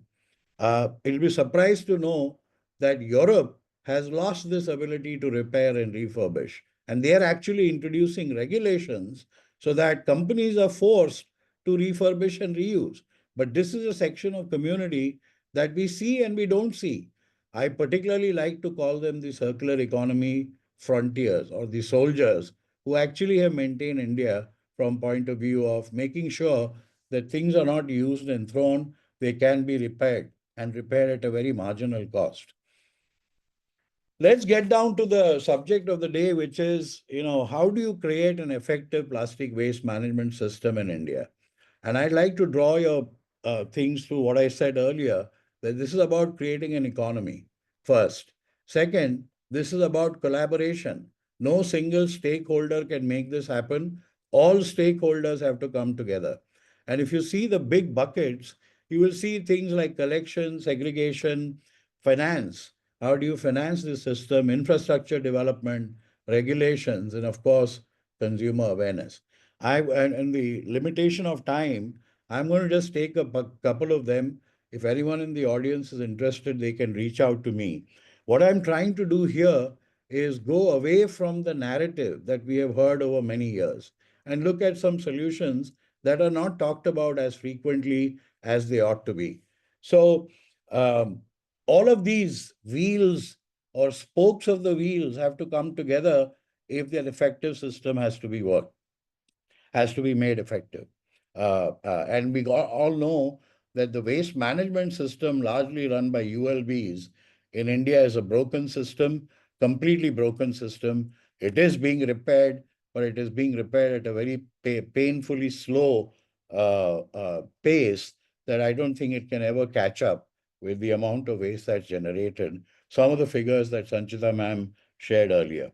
You'll be surprised to know that Europe has lost this ability to repair and refurbish. And they are actually introducing regulations so that companies are forced to refurbish and reuse. But this is a section of community that we see and we don't see. I particularly like to call them the circular economy frontiers or the soldiers who actually have maintained India from point of view of making sure that things are not used and thrown, they can be repaired and repaired at a very marginal cost. Let's get down to the subject of the day, which is, how do you create an effective plastic waste management system in India? And I'd like to draw your things to what I said earlier, that this is about creating an economy first. Second, this is about collaboration. No single stakeholder can make this happen. All stakeholders have to come together. And if you see the big buckets, you will see things like collection, segregation, finance. How do you finance the system, infrastructure development, regulations, and of course, consumer awareness. And the limitation of time, I'm going to just take a couple of them. If anyone in the audience is interested, they can reach out to me. What I'm trying to do here is go away from the narrative that we have heard over many years and look at some solutions that are not talked about as frequently as they ought to be. So, all of these wheels or spokes of the wheels have to come together if the effective system has to be made effective. And we all know that the waste management system, largely run by ULBs in India, is a broken system, completely broken system. It is being repaired, but it is being repaired at a very painfully slow pace that I don't think it can ever catch up with the amount of waste that's generated. Some of the figures that Sanchita ma'am shared earlier.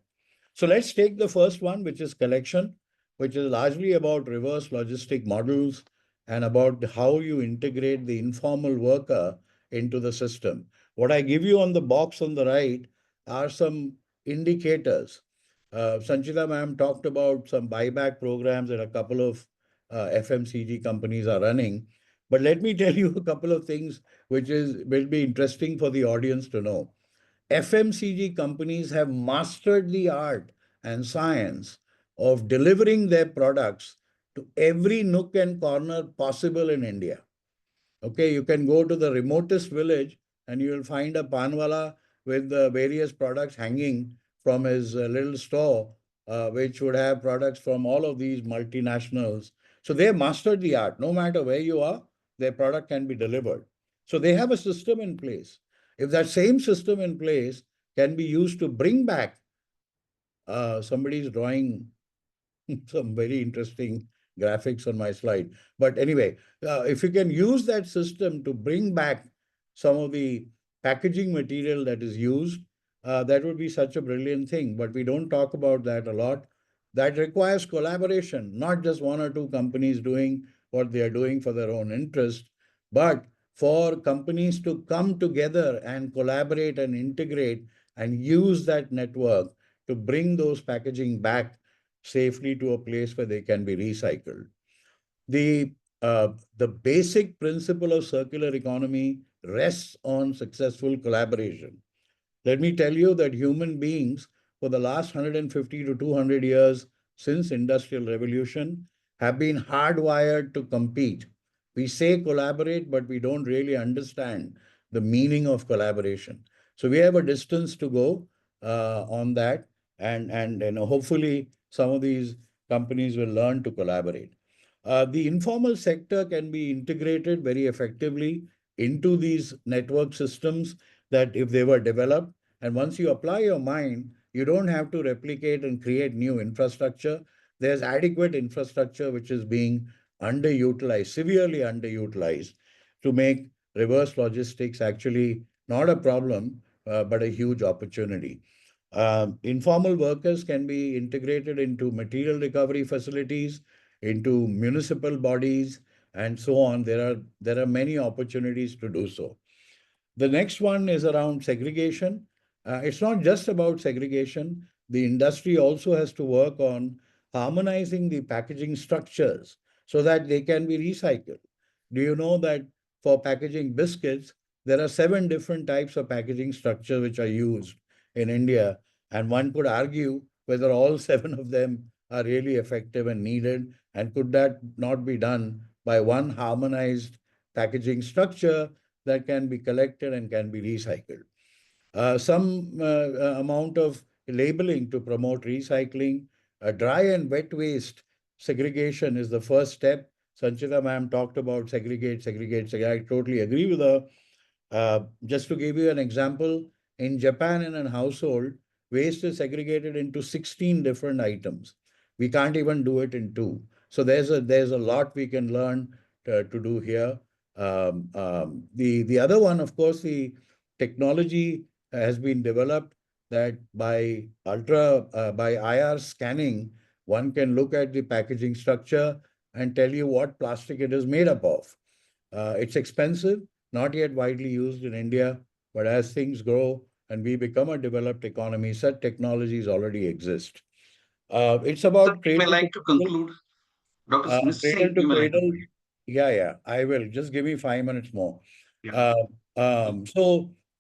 So let's take the first one, which is collection, which is largely about reverse logistic models and about how you integrate the informal worker into the system. What I give you on the box on the right are some indicators. Sanchita ma'am talked about some buyback programs that a couple of FMCG companies are running. But let me tell you a couple of things which will be interesting for the audience to know. FMCG companies have mastered the art and science of delivering their products to every nook and corner possible in India. Okay, you can go to the remotest village and you will find a panwala with the various products hanging from his little store, which would have products from all of these multinationals. So they have mastered the art. No matter where you are, their product can be delivered. So they have a system in place. If that same system in place can be used to bring back, somebody's drawing some very interesting graphics on my slide. But anyway, if you can use that system to bring back some of the packaging material that is used, that would be such a brilliant thing. But we don't talk about that a lot. That requires collaboration, not just one or two companies doing what they are doing for their own interest, but for companies to come together and collaborate and integrate and use that network to bring those packaging back safely to a place where they can be recycled. The basic principle of circular economy rests on successful collaboration. Let me tell you that human beings for the last 150 to 200 years since industrial revolution have been hardwired to compete. We say collaborate, but we don't really understand the meaning of collaboration. So we have a distance to go on that, and hopefully some of these companies will learn to collaborate. The informal sector can be integrated very effectively into these network systems that if they were developed, and once you apply your mind, you don't have to replicate and create new infrastructure. There's adequate infrastructure which is being underutilized, severely underutilized, to make reverse logistics actually not a problem, but a huge opportunity. Informal workers can be integrated into material recovery facilities, into municipal bodies, and so on. There are many opportunities to do so. The next one is around segregation. It's not just about segregation. The industry also has to work on harmonizing the packaging structures so that they can be recycled. Do you know that for packaging biscuits, there are 7 different types of packaging structure which are used in India, and one could argue whether all 7 of them are really effective and needed, and could that not be done by one harmonized packaging structure that can be collected and can be recycled. Some amount of labeling to promote recycling. Dry and wet waste segregation is the first step. Sanchita ma'am talked about segregate. I totally agree with her. Just to give you an example, in Japan, in a household, waste is segregated into 16 different items. We can't even do it in 2. So there's a lot we can learn to do here. The other one, of course, the technology has been developed that by IR scanning, one can look at the packaging structure and tell you what plastic it is made up of. It's expensive, not yet widely used in India, but as things grow and we become a developed economy, such technologies already exist. It's about I like to conclude. Dr. Smith Singh, you may like to conclude. Yeah, I will. Just give me 5 minutes more. Yeah.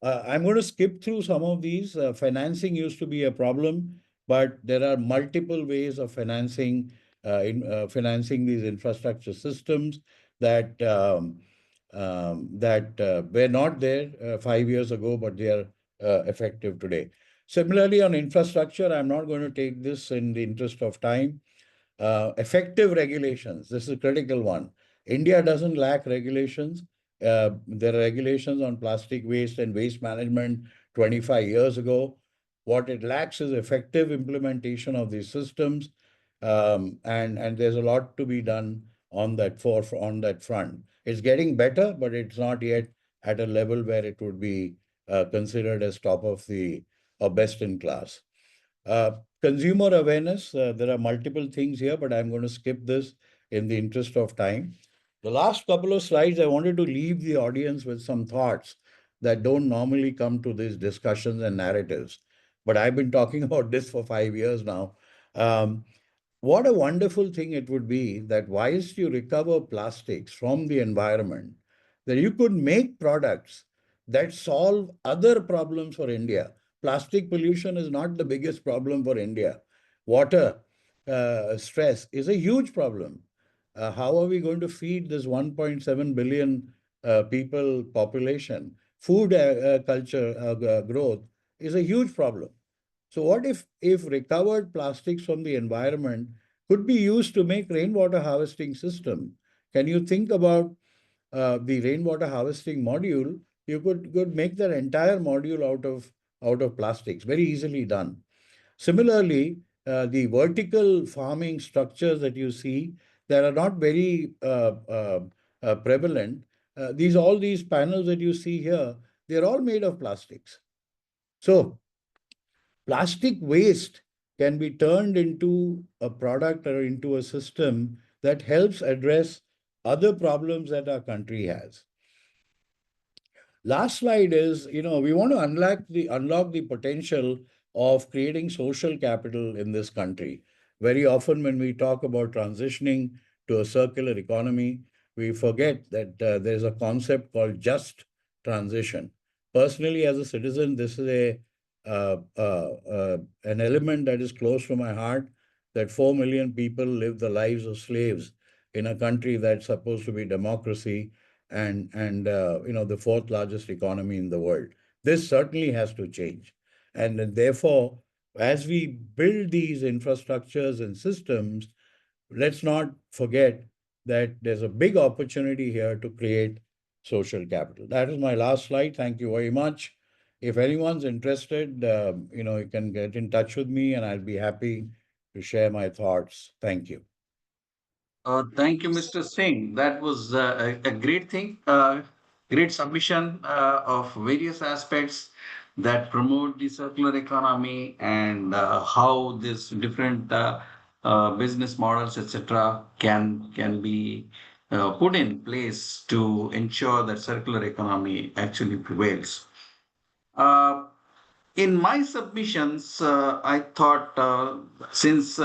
I'm going to skip through some of these. Financing used to be a problem, but there are multiple ways of financing these infrastructure systems that were not there 5 years ago, but they are effective today. Similarly, on infrastructure, I'm not going to take this in the interest of time. Effective regulations. This is a critical one. India doesn't lack regulations. There are regulations on plastic waste and waste management 25 years ago. What it lacks is effective implementation of these systems, and there's a lot to be done on that front. It's getting better, but it's not yet at a level where it would be considered as top of the or best in class. Consumer awareness, there are multiple things here, but I'm going to skip this in the interest of time. The last couple of slides, I wanted to leave the audience with some thoughts that don't normally come to these discussions and narratives. But I've been talking about this for 5 years now. What a wonderful thing it would be that whilst you recover plastics from the environment, that you could make products that solve other problems for India. Plastic pollution is not the biggest problem for India. Water stress is a huge problem. How are we going to feed this 1.7 billion people population? Food culture growth is a huge problem. So what if recovered plastics from the environment could be used to make rainwater harvesting system? Can you think about the rainwater harvesting module? You could make that entire module out of plastics, very easily done. Similarly, the vertical farming structures that you see that are not very prevalent, all these panels that you see here, they're all made of plastics. So plastic waste can be turned into a product or into a system that helps address other problems that our country has. Last slide is, we want to unlock the potential of creating social capital in this country. Very often when we talk about transitioning to a circular economy, we forget that there's a concept called just transition. Personally, as a citizen, this is an element that is close to my heart, that 4 million people live the lives of slaves in a country that's supposed to be democracy and the fourth largest economy in the world. This certainly has to change. And therefore, as we build these infrastructures and systems, let's not forget that there's a big opportunity here to create social capital. That is my last slide. Thank you very much. If anyone's interested, you can get in touch with me and I'll be happy to share my thoughts. Thank you. Thank you, Mr. Singh. That was a great thing, great submission of various aspects that promote the circular economy and how these different business models, etc., can be put in place to ensure that circular economy actually prevails. In my submissions, I thought since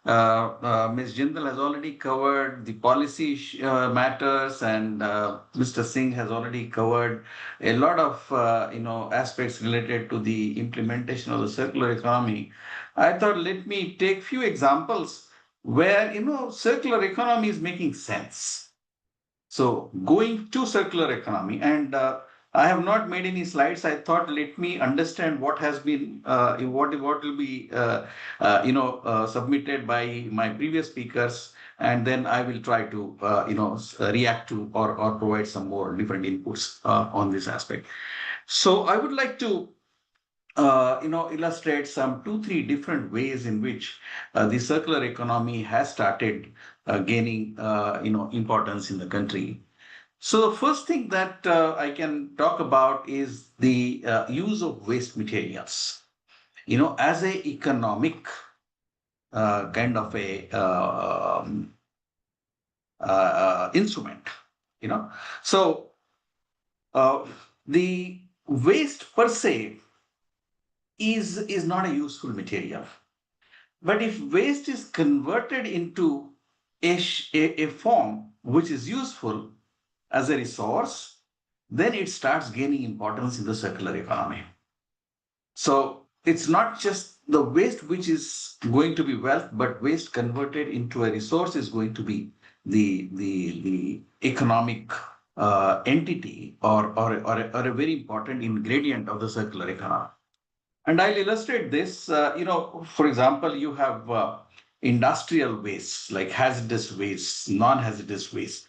Ms. Jindal has already covered the policy matters and Mr. Singh has already covered a lot of aspects related to the implementation of the circular economy, I thought let me take few examples where circular economy is making sense. So going to circular economy, and I have not made any slides. I thought let me understand what has been, what will be, submitted by my previous speakers, and then I will try to, react to or provide some more different inputs on this aspect. So I would like to, illustrate some 2-3 different ways in which the circular economy has started gaining, importance in the country. So the first thing that I can talk about is the use of waste materials, as a economic kind of a instrument, So the waste per se is not a useful material. But if waste is converted into a form which is useful as a resource, then it starts gaining importance in the circular economy. So it's not just the waste which is going to be wealth, but waste converted into a resource is going to be the economic entity or a very important ingredient of the circular economy. And I'll illustrate this. For example, you have industrial waste like hazardous waste, non-hazardous waste,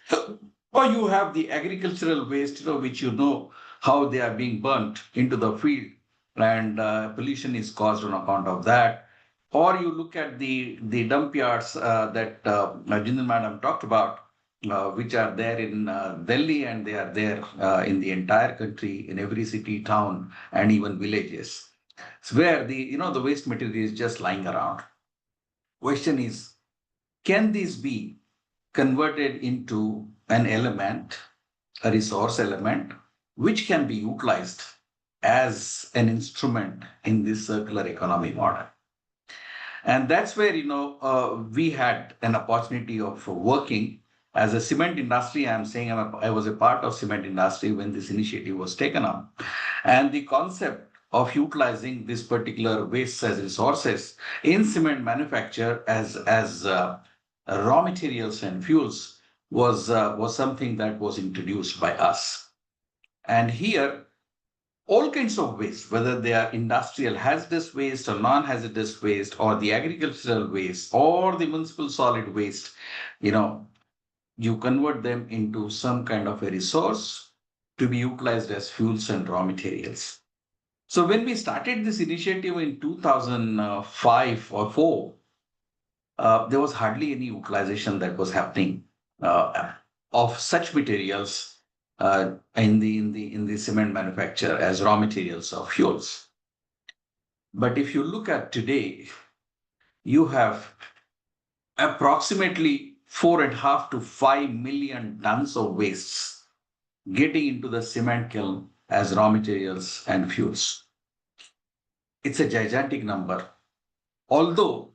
or you have the agricultural waste, which how they are being burnt into the field, and pollution is caused on account of that. Or you look at the dump yards that Jindal Madam talked about, which are there in Delhi, and they are there in the entire country, in every city, town, and even villages. It's where the waste material is just lying around. Question is, can these be converted into an element, a resource element, which can be utilized as an instrument in this circular economy model? And that's where, we had an opportunity of working as a cement industry. I'm saying I was a part of cement industry when this initiative was taken up. And the concept of utilizing this particular waste as resources in cement manufacture as raw materials and fuels was something that was introduced by us. And here, all kinds of waste, whether they are industrial hazardous waste or non-hazardous waste, or the agricultural waste or the municipal solid waste, you convert them into some kind of a resource to be utilized as fuels and raw materials. So when we started this initiative in 2005 or 4, there was hardly any utilization that was happening of such materials in the cement manufacture as raw materials of fuels. But if you look at today, you have approximately 4.5 to 5 million tons of wastes getting into the cement kiln as raw materials and fuels. It's a gigantic number. Although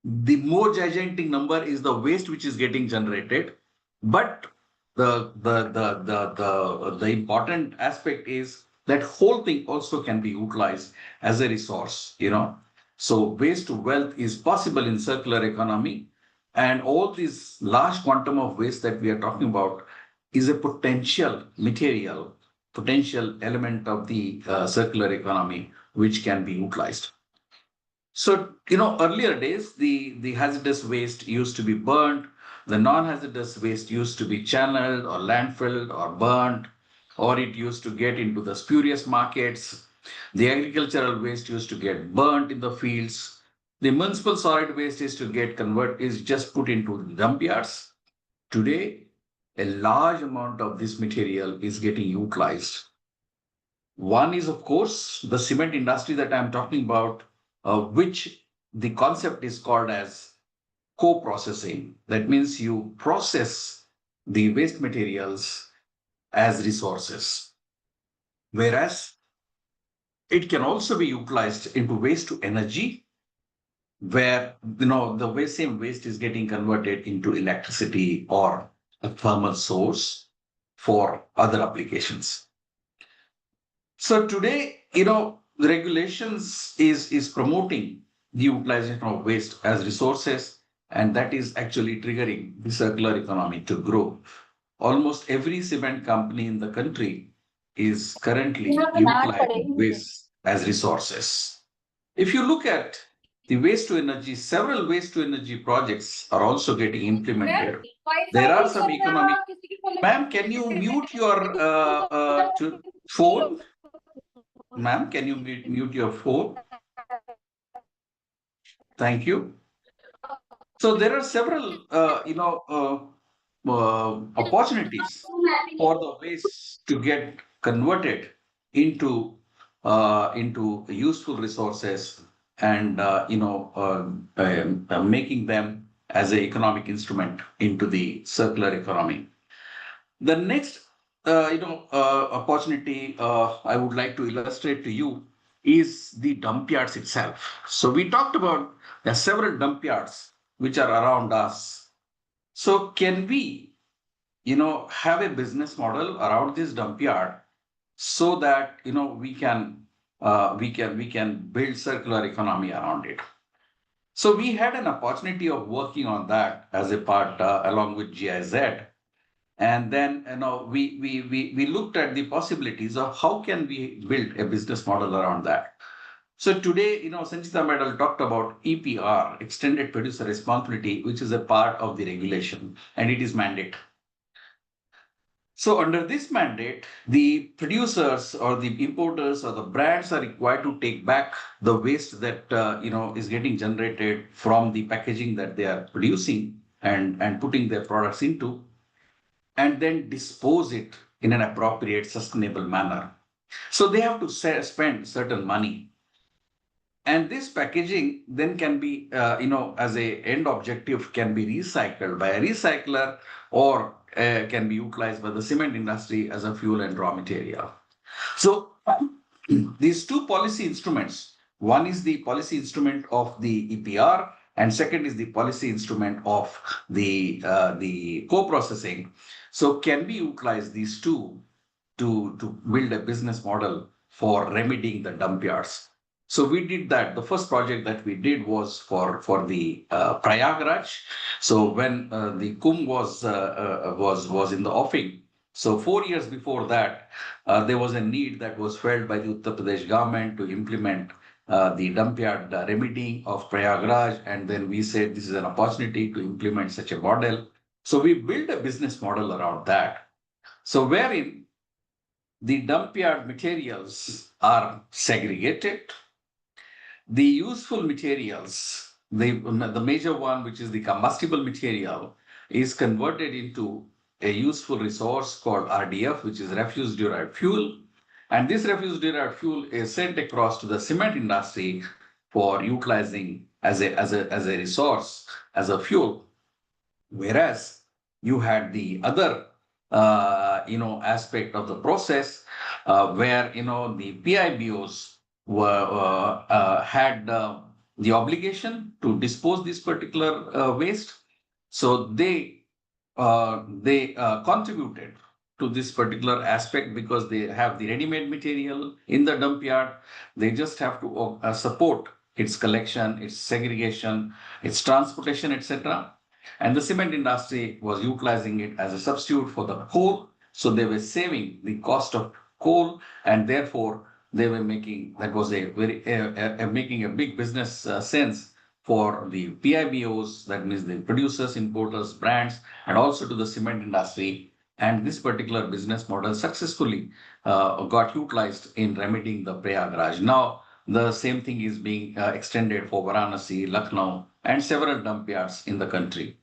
the more gigantic number is the waste which is getting generated, but the important aspect is that whole thing also can be utilized as a resource, So waste to wealth is possible in circular economy, and all this large quantum of waste that we are talking about is a potential material, potential element of the circular economy which can be utilized. So, earlier days, the hazardous waste used to be burnt, the non-hazardous waste used to be channeled or landfilled or burnt, or it used to get into the spurious markets. The agricultural waste used to get burnt in the fields. The municipal solid waste is just put into the dump yards. Today, a large amount of this material is getting utilized. One is, of course, the cement industry that I'm talking about, which the concept is called as co-processing. That means you process the waste materials as resources. Whereas it can also be utilized into waste to energy, where the same waste is getting converted into electricity or a thermal source for other applications. So today, the regulations is promoting the utilization of waste as resources, and that is actually triggering the circular economy to grow. Almost every cement company in the country is currently utilizing waste as resources. If you look at the waste to energy, several waste to energy projects are also getting implemented. There are some economic. Ma'am, can you mute your phone? Ma'am, can you mute your phone? Thank you. So there are several, opportunities for the waste to get converted into useful resources, and making them as an economic instrument into the circular economy. The next opportunity I would like to illustrate to you is the dump yards itself. So we talked about there are several dump yards which are around us. So can we have a business model around this dump yard so that, we can build circular economy around it. So we had an opportunity of working on that as a part along with GIZ. And then, we looked at the possibilities of how can we build a business model around that. So today, Sanchita Medal talked about EPR, Extended Producer Responsibility, which is a part of the regulation, and it is mandate. So under this mandate, the producers or the importers or the brands are required to take back the waste that is getting generated from the packaging that they are producing and putting their products into, and then dispose it in an appropriate, sustainable manner. So they have to spend certain money. And this packaging then can be, as a end objective, can be recycled by a recycler or can be utilized by the cement industry as a fuel and raw material. So these two policy instruments, one is the policy instrument of the EPR, and second is the policy instrument of the co-processing. So can we utilize these two to build a business model for remedying the dump yards? So we did that. The first project that we did was for the Prayagraj. So when the Kumbh was in the offing, so 4 years before that, there was a need that was felt by the Uttar Pradesh government to implement the dump yard remedying of Prayagraj, and then we said this is an opportunity to implement such a model. So we built a business model around that. So wherein the dump yard materials are segregated. The useful materials, the major one, which is the combustible material, is converted into a useful resource called RDF, which is refuse derived fuel. And this refuse derived fuel is sent across to the cement industry for utilizing as a resource, as a fuel. Whereas you had the other aspect of the process where the PIBOs had the obligation to dispose this particular waste. So they contributed to this particular aspect because they have the ready-made material in the dump yard. They just have to support its collection, its segregation, its transportation, etc. And the cement industry was utilizing it as a substitute for the coal. So they were saving the cost of coal, and therefore they were making, that was making a big business sense for the PIBOs, that means the producers, importers, brands, and also to the cement industry. And this particular business model successfully got utilized in remedying the Prayagraj. Now, the same thing is being extended for Varanasi, Lucknow, and several dump yards in the country.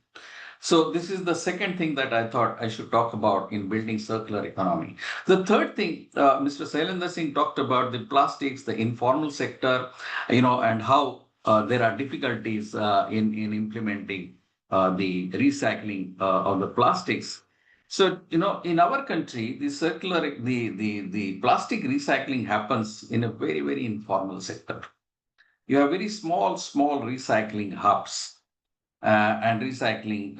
So this is the second thing that I thought I should talk about in building circular economy. The third thing, Mr. Sailendra Singh talked about the plastics, the informal sector, and how there are difficulties in implementing the recycling of the plastics. So, in our country, the plastic recycling happens in a very, very informal sector. You have very small recycling hubs and recycling,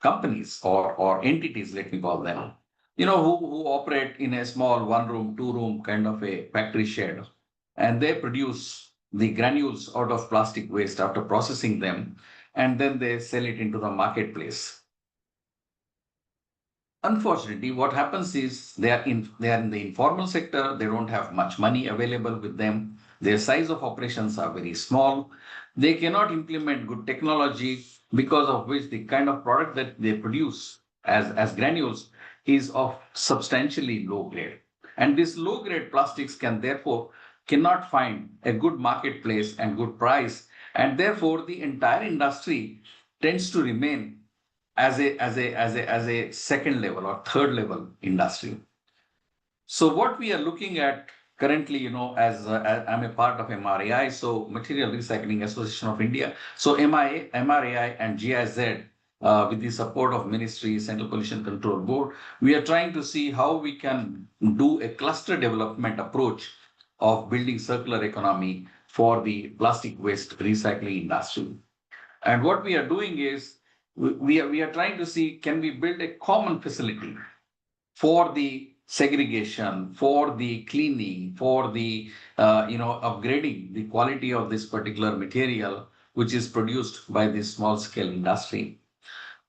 companies or entities, let me call them, who operate in a small 1 room, 2 room kind of a factory shed, and they produce the granules out of plastic waste after processing them, and then they sell it into the marketplace. Unfortunately, what happens is they are in the informal sector. They don't have much money available with them. Their size of operations are very small. They cannot implement good technology, because of which the kind of product that they produce as granules is of substantially low grade. And these low grade plastics cannot find a good marketplace and good price. And therefore, the entire industry tends to remain as a second level or third level industry. So what we are looking at currently, as I'm a part of MRAI, so Material Recycling Association of India. So MRAI and GIZ, with the support of Ministry, Central Pollution Control Board, we are trying to see how we can do a cluster development approach of building circular economy for the plastic waste recycling industry. And what we are doing is, we are trying to see, can we build a common facility for the segregation, for the cleaning, for the upgrading the quality of this particular material which is produced by this small scale industry.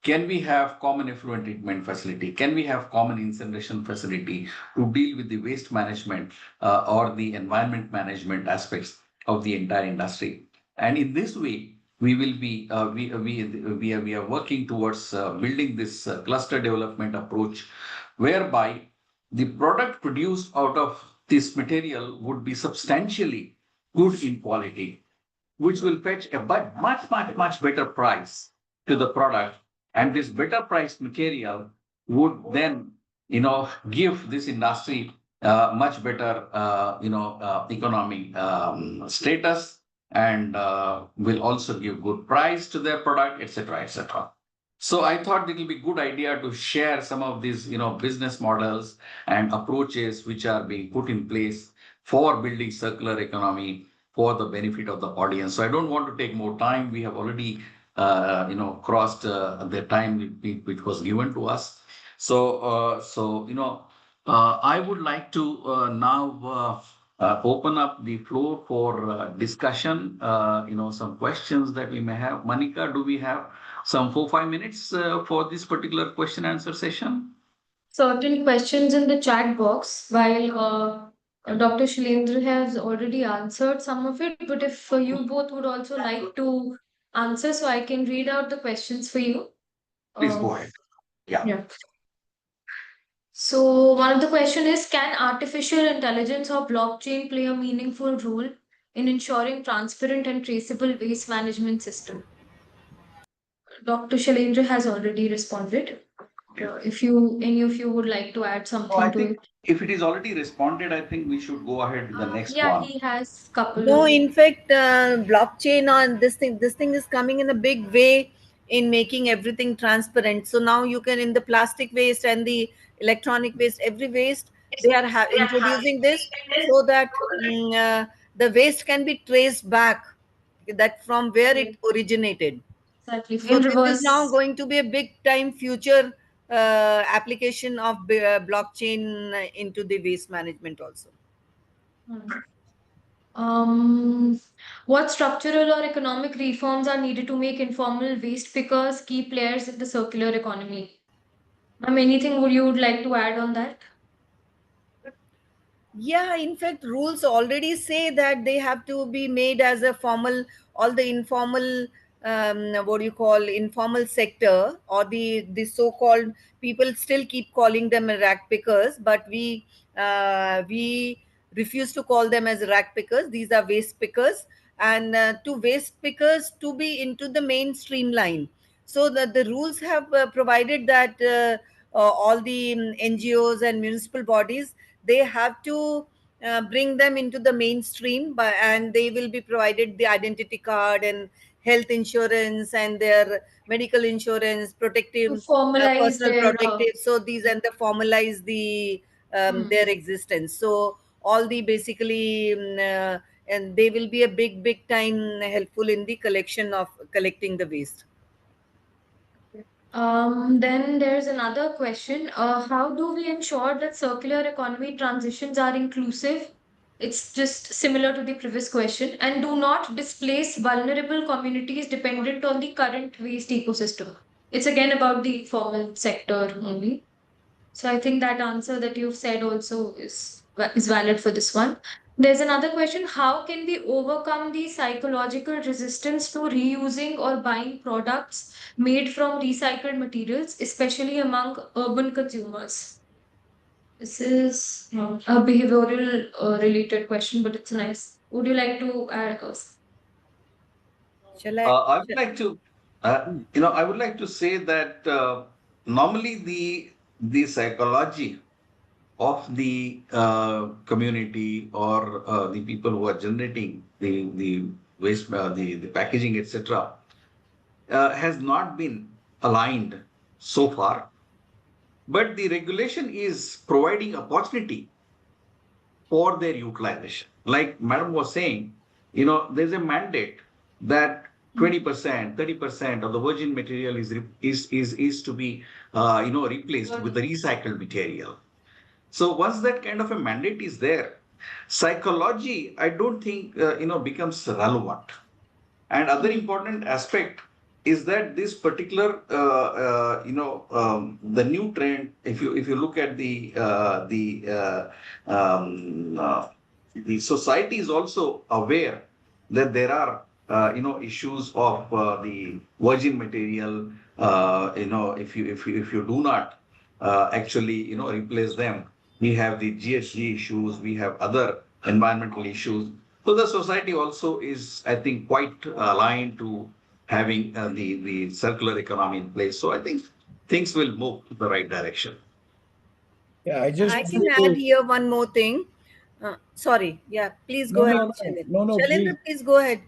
Can we have common effluent treatment facility? Can we have common incineration facility to deal with the waste management or the environment management aspects of the entire industry? And in this way, we will be we are working towards building this cluster development approach, whereby the product produced out of this material would be substantially good in quality, which will fetch a much better price to the product. And this better priced material would then, give this industry much better, economic status, and will also give good price to their product, etc., etc. So I thought it will be good idea to share some of these, business models and approaches which are being put in place for building circular economy for the benefit of the audience. So I don't want to take more time. We have already, crossed the time which was given to us. So, I would like to now open up the floor for discussion. Some questions that we may have. Manika, do we have some 4-5 minutes for this particular question answer session? Certain questions in the chat box, while Dr. Shailendra has already answered some of it, but if you both would also like to answer, so I can read out the questions for you. Please go ahead. Yeah. So one of the question is, can artificial intelligence or blockchain play a meaningful role in ensuring transparent and traceable waste management system? Dr. Shailendra has already responded. If any of you would like to add something I to think it. if it is already responded, I think we should go ahead with the next Yeah, one. he has couple No, of. in fact, blockchain on this thing is coming in a big way in making everything transparent. So now you can, in the plastic waste and the electronic waste, every waste, they are introducing this so that the waste can be traced back, that from where it originated. Exactly. So In this is now reverse. going to be a big time future application of blockchain into the waste management also. What structural or economic reforms are needed to make informal waste pickers key players in the circular economy? Ma'am, anything would you would like to add on that? Yeah, in fact, rules already say that they have to be made as a formal, all the informal, what do you call, informal sector, or the so-called, people still keep calling them rack pickers, but we refuse to call them as rack pickers. These are waste pickers, and to waste pickers to be into the mainstream line. So the rules have provided that all the NGOs and municipal bodies, they have to bring them into the mainstream, and they will be provided the identity card and health insurance and their medical insurance, To protective, formalize personal their protective. So these, and the formalize the their existence. So all the basically and they will be a big time helpful in the collecting the waste. Then there's another question. How do we ensure that circular economy transitions are inclusive? It's just similar to the previous question, and do not displace vulnerable communities dependent on the current waste ecosystem. It's again about the formal sector only. So I think that answer that you've said also is valid for this one. There's another question. How can we overcome the psychological resistance to reusing or buying products made from recycled materials, especially among urban consumers? This is a behavioral related question, but it's nice. Would you like to add us? Shall I? I would like to, I would like to say that normally the psychology of the community or the people who are generating the waste, the packaging, etc., has not been aligned so far. But the regulation is providing opportunity for their utilization. Like Madam was saying, there's a mandate that 20%, 30% of the virgin material is to be replaced with the recycled material. So once that kind of a mandate is there, psychology, I don't think becomes relevant. And other important aspect is that this particular the new trend, if you look at the society is also aware that there are issues of the virgin material. If you do not actually replace them, we have the GHG issues, we have other environmental issues. So the society also is, I think, quite aligned to having the circular economy in place. So I think things will move in the right direction. Yeah, I just I can wanted add to. here one more thing. Sorry. Yeah, please go ahead, Shailendra. No, Shailendra, please. please go ahead.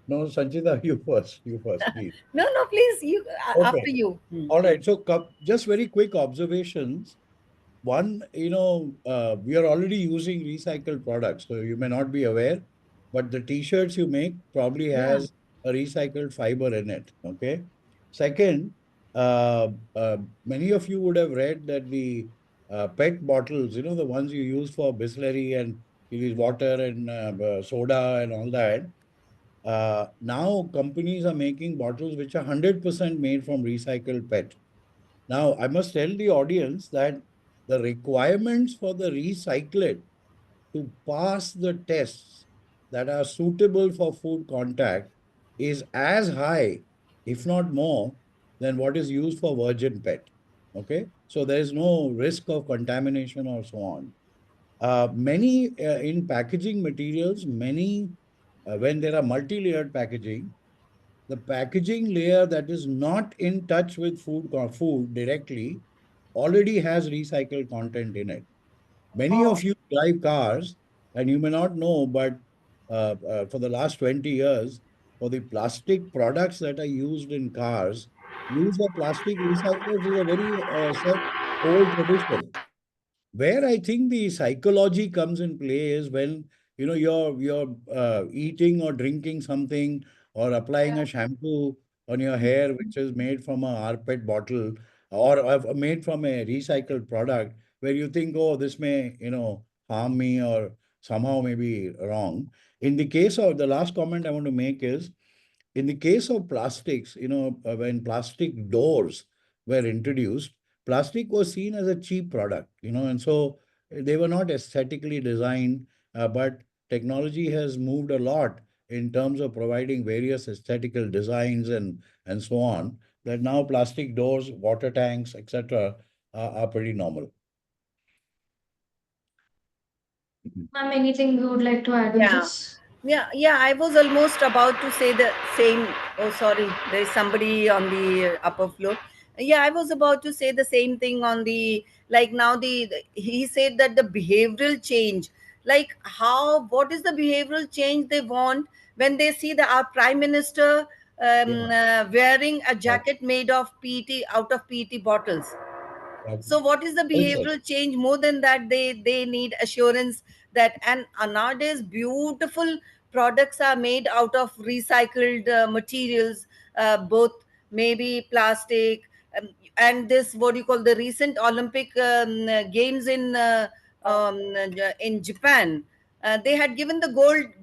No, Sanchita, you first, please. No, please, you after Okay. you. All right. So, just very quick observations. One, we are already using recycled products, so you may not be aware, but the t-shirts you make probably Yeah. has a recycled fiber in it. Okay. Second, many of you would have read that the PET bottles, the ones you use for Bisleri and you use water and soda and all that. Now companies are making bottles which are 100% made from recycled PET. Now, I must tell the audience that the requirements for the recyclate to pass the tests that are suitable for food contact is as high, if not more, than what is used for virgin PET. Okay, so there is no risk of contamination or so on. Many in packaging materials, when there are multi-layered packaging, the packaging layer that is not in touch with food directly already has recycled content in it. Many of you drive cars, and you may not know, but for the last 20 years, for the plastic products that are used in cars, use of plastic recyclers is a very set old tradition. Where I think the psychology comes in play is when you're eating or drinking something or applying a shampoo on your hair which is made from a rPET bottle or made from a recycled product, where you think, oh, this may harm me or somehow may be wrong. In the case of the last comment I want to make is, in the case of plastics, when plastic doors were introduced, plastic was seen as a cheap product, and so they were not aesthetically designed, but technology has moved a lot in terms of providing various aesthetical designs and so on, that now plastic doors, water tanks, etc., are pretty normal. Ma'am, anything you would like to add on Yeah. this? Yeah. I was almost about to say the same. Oh, sorry. There's somebody on the upper floor. Yeah, I was about to say the same thing on the, like, now he said that the behavioral change, like what is the behavioral change they want when they see our prime minister wearing a jacket made of PET, out of PET bottles. So what is the behavioral change? More than that, they need assurance that, and nowadays beautiful products are made out of recycled materials, both maybe plastic, and this, what do you call, the recent Olympic games in Japan. They had given the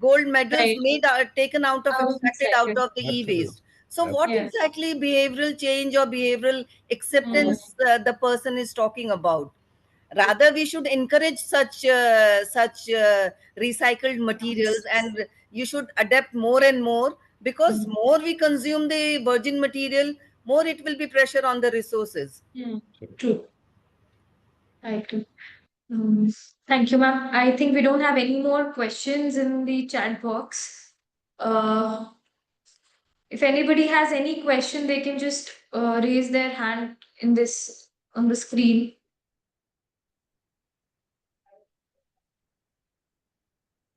gold medals Right. made taken out of, extracted out of the e-waste. So what Yes. exactly behavioral change or behavioral acceptance the person is talking about? Rather, we should encourage such recycled materials, and you should adapt more and more, because more we consume the virgin material, more it will be pressure on the resources. True. Right. Thank you, ma'am. I think we don't have any more questions in the chat box. If anybody has any question, they can just raise their hand on the screen.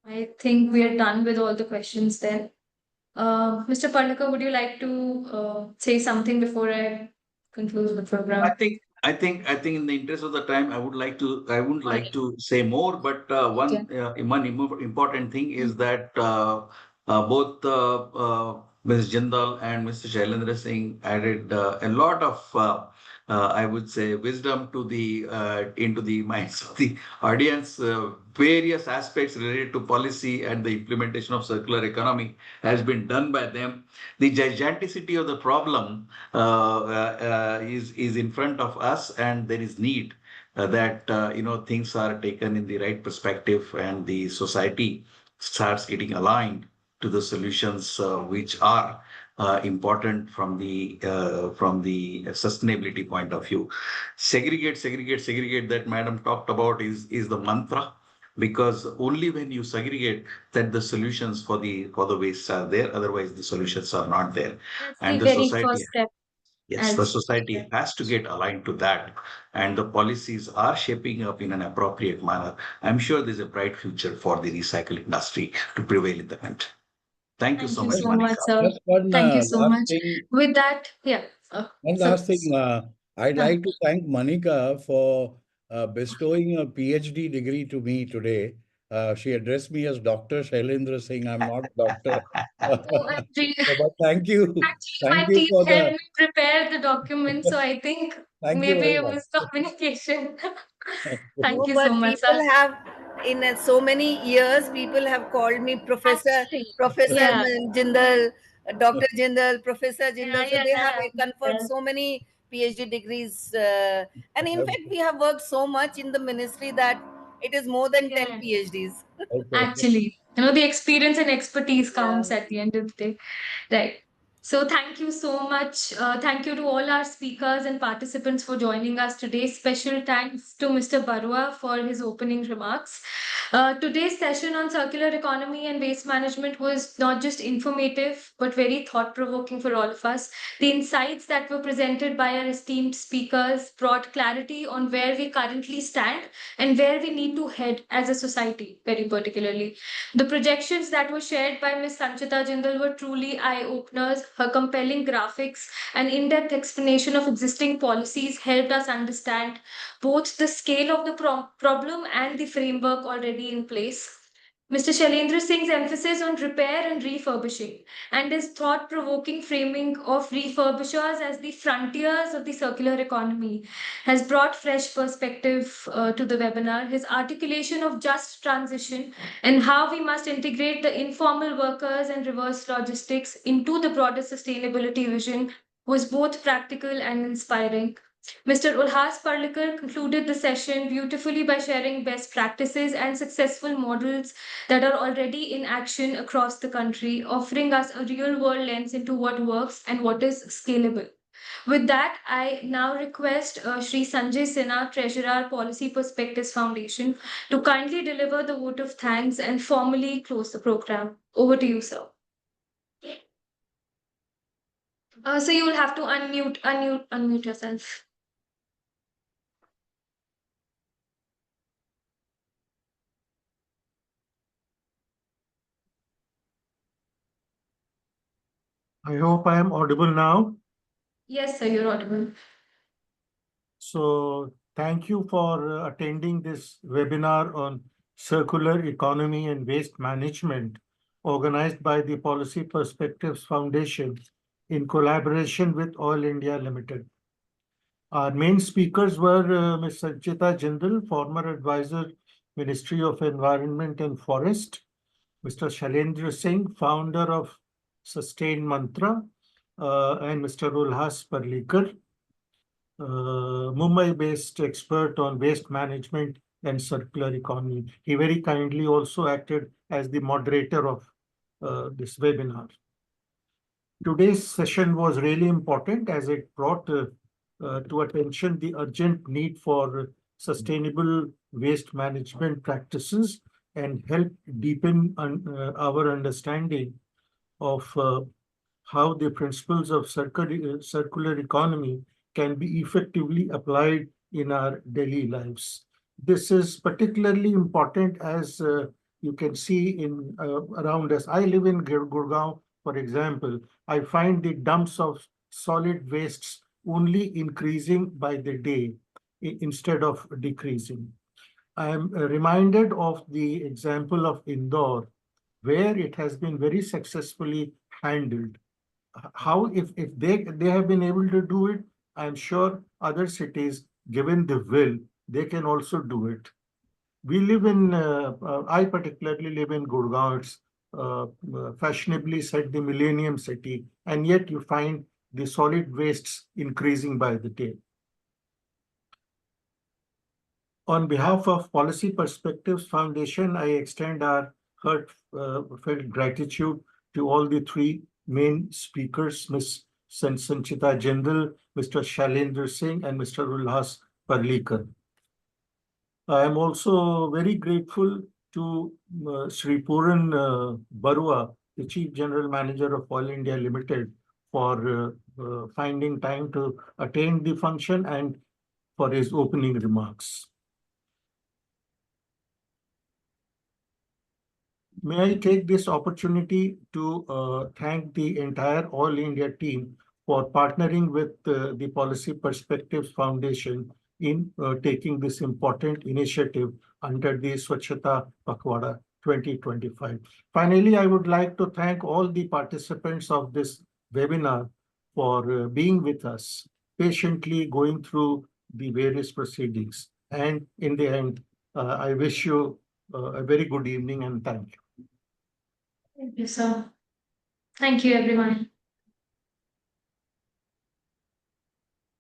I think we are done with all the questions then. Mr. Parlaka, would you like to say something before I conclude the program? I think in the interest of the time, I wouldn't like to say more, but one important thing is that Both Ms. Jindal and Mr. Shailendra Singh added a lot of, I would say, wisdom to the into the minds of the audience. Various aspects related to policy and the implementation of circular economy has been done by them. The giganticity of the problem is in front of us, and there is need that things are taken in the right perspective, and the society starts getting aligned to the solutions which are important from the sustainability point of view. Segregate that Madam talked about is the mantra, because only when you segregate that the solutions for the waste are there. Otherwise, the solutions are not there, That's and the the very society. first step. Yes, the As society has to get aligned to that, and the policies are shaping up in an appropriate manner. I'm sure there's a bright future for the recycle industry to prevail in the country. Thank you thank so you much, so much, Manika. sir. Just one Thank you so last much. thing. With that, yeah. One So, last thing. I'd uh, like to thank Manika for bestowing a PhD degree to me today. She addressed me as Dr. Shailendra Singh. I'm not doctor. oh, But thank you. actually, Thank my you team for helped the. me prepare the document, so I think Thank you maybe very it much. was communication. No, Thank you so but much, people sir. have, in so many years, people have called me Actually, Professor yeah, Jindal, Dr. Jindal, Professor yeah, Jindal. So yeah, they have yeah. conferred Yeah. so many PhD degrees. And in fact, Okay. we have worked so much in the ministry that it is more than 10 Yeah. PhDs. Okay. Actually, the experience and expertise Yeah. counts at the end of the day. Right. So thank you so much. Thank you to all our speakers and participants for joining us today. Special thanks to Mr. Barua for his opening remarks. Today's session on circular economy and waste management was not just informative, but very thought-provoking for all of us. The insights that were presented by our esteemed speakers brought clarity on where we currently stand and where we need to head as a society, very particularly. The projections that were shared by Ms. Sanchita Jindal were truly eye-openers. Her compelling graphics and in-depth explanation of existing policies helped us understand both the scale of the problem and the framework already in place. Mr. Shailendra Singh's emphasis on repair and refurbishing and his thought-provoking framing of refurbishers as the frontiers of the circular economy has brought fresh perspective to the webinar. His articulation of just transition and how we must integrate the informal workers and reverse logistics into the broader sustainability vision was both practical and inspiring. Mr. Ulhas Parlikar concluded the session beautifully by sharing best practices and successful models that are already in action across the country, offering us a real world lens into what works and what is scalable. With that, I now request Shri Sanjay Sinha, Treasurer, Policy Perspectives Foundation, to kindly deliver the vote of thanks and formally close the program. Over to you, sir. So you will have to unmute yourself. I hope I am audible now. Yes, sir, you're audible. So thank you for attending this webinar on circular economy and waste management organized by the Policy Perspectives Foundation in collaboration with Oil India Limited. Our main speakers were Ms. Sanchita Jindal, former advisor, Ministry of Environment and Forest, Mr. Shailendra Singh, founder of Sustain Mantra, and Mr. Ulhas Parlikar, Mumbai-based expert on waste management and circular economy. He very kindly also acted as the moderator of this webinar. Today's session was really important as it brought to attention the urgent need for sustainable waste management practices and help deepen our understanding of how the principles of circular economy can be effectively applied in our daily lives. This is particularly important as you can see in around us. I live in Gurgaon, for example. I find the dumps of solid wastes only increasing by the day instead of decreasing. I am reminded of the example of Indore, where it has been very successfully handled. How, if they have been able to do it, I'm sure other cities, given the will, they can also do it. We live in, I particularly live in Gurgaon. It's fashionably said the Millennium City, and yet you find the solid wastes increasing by the day. On behalf of Policy Perspectives Foundation, I extend our heartfelt gratitude to all the three main speakers, Ms. Sanchita Jindal, Mr. Shailendra Singh, and Mr. Ulhas Parlikar. I am also very grateful to Sri Puran Barua, the Chief General Manager of Oil India Limited, for finding time to attend the function and for his opening remarks. May I take this opportunity to thank the entire All India team for partnering with the Policy Perspectives Foundation in taking this important initiative under the Swachhata Pakhwada 2025. Finally, I would like to thank all the participants of this webinar for being with us, patiently going through the various proceedings. And in the end, I wish you a very good evening and thank you. Thank you, sir. Thank you, everyone.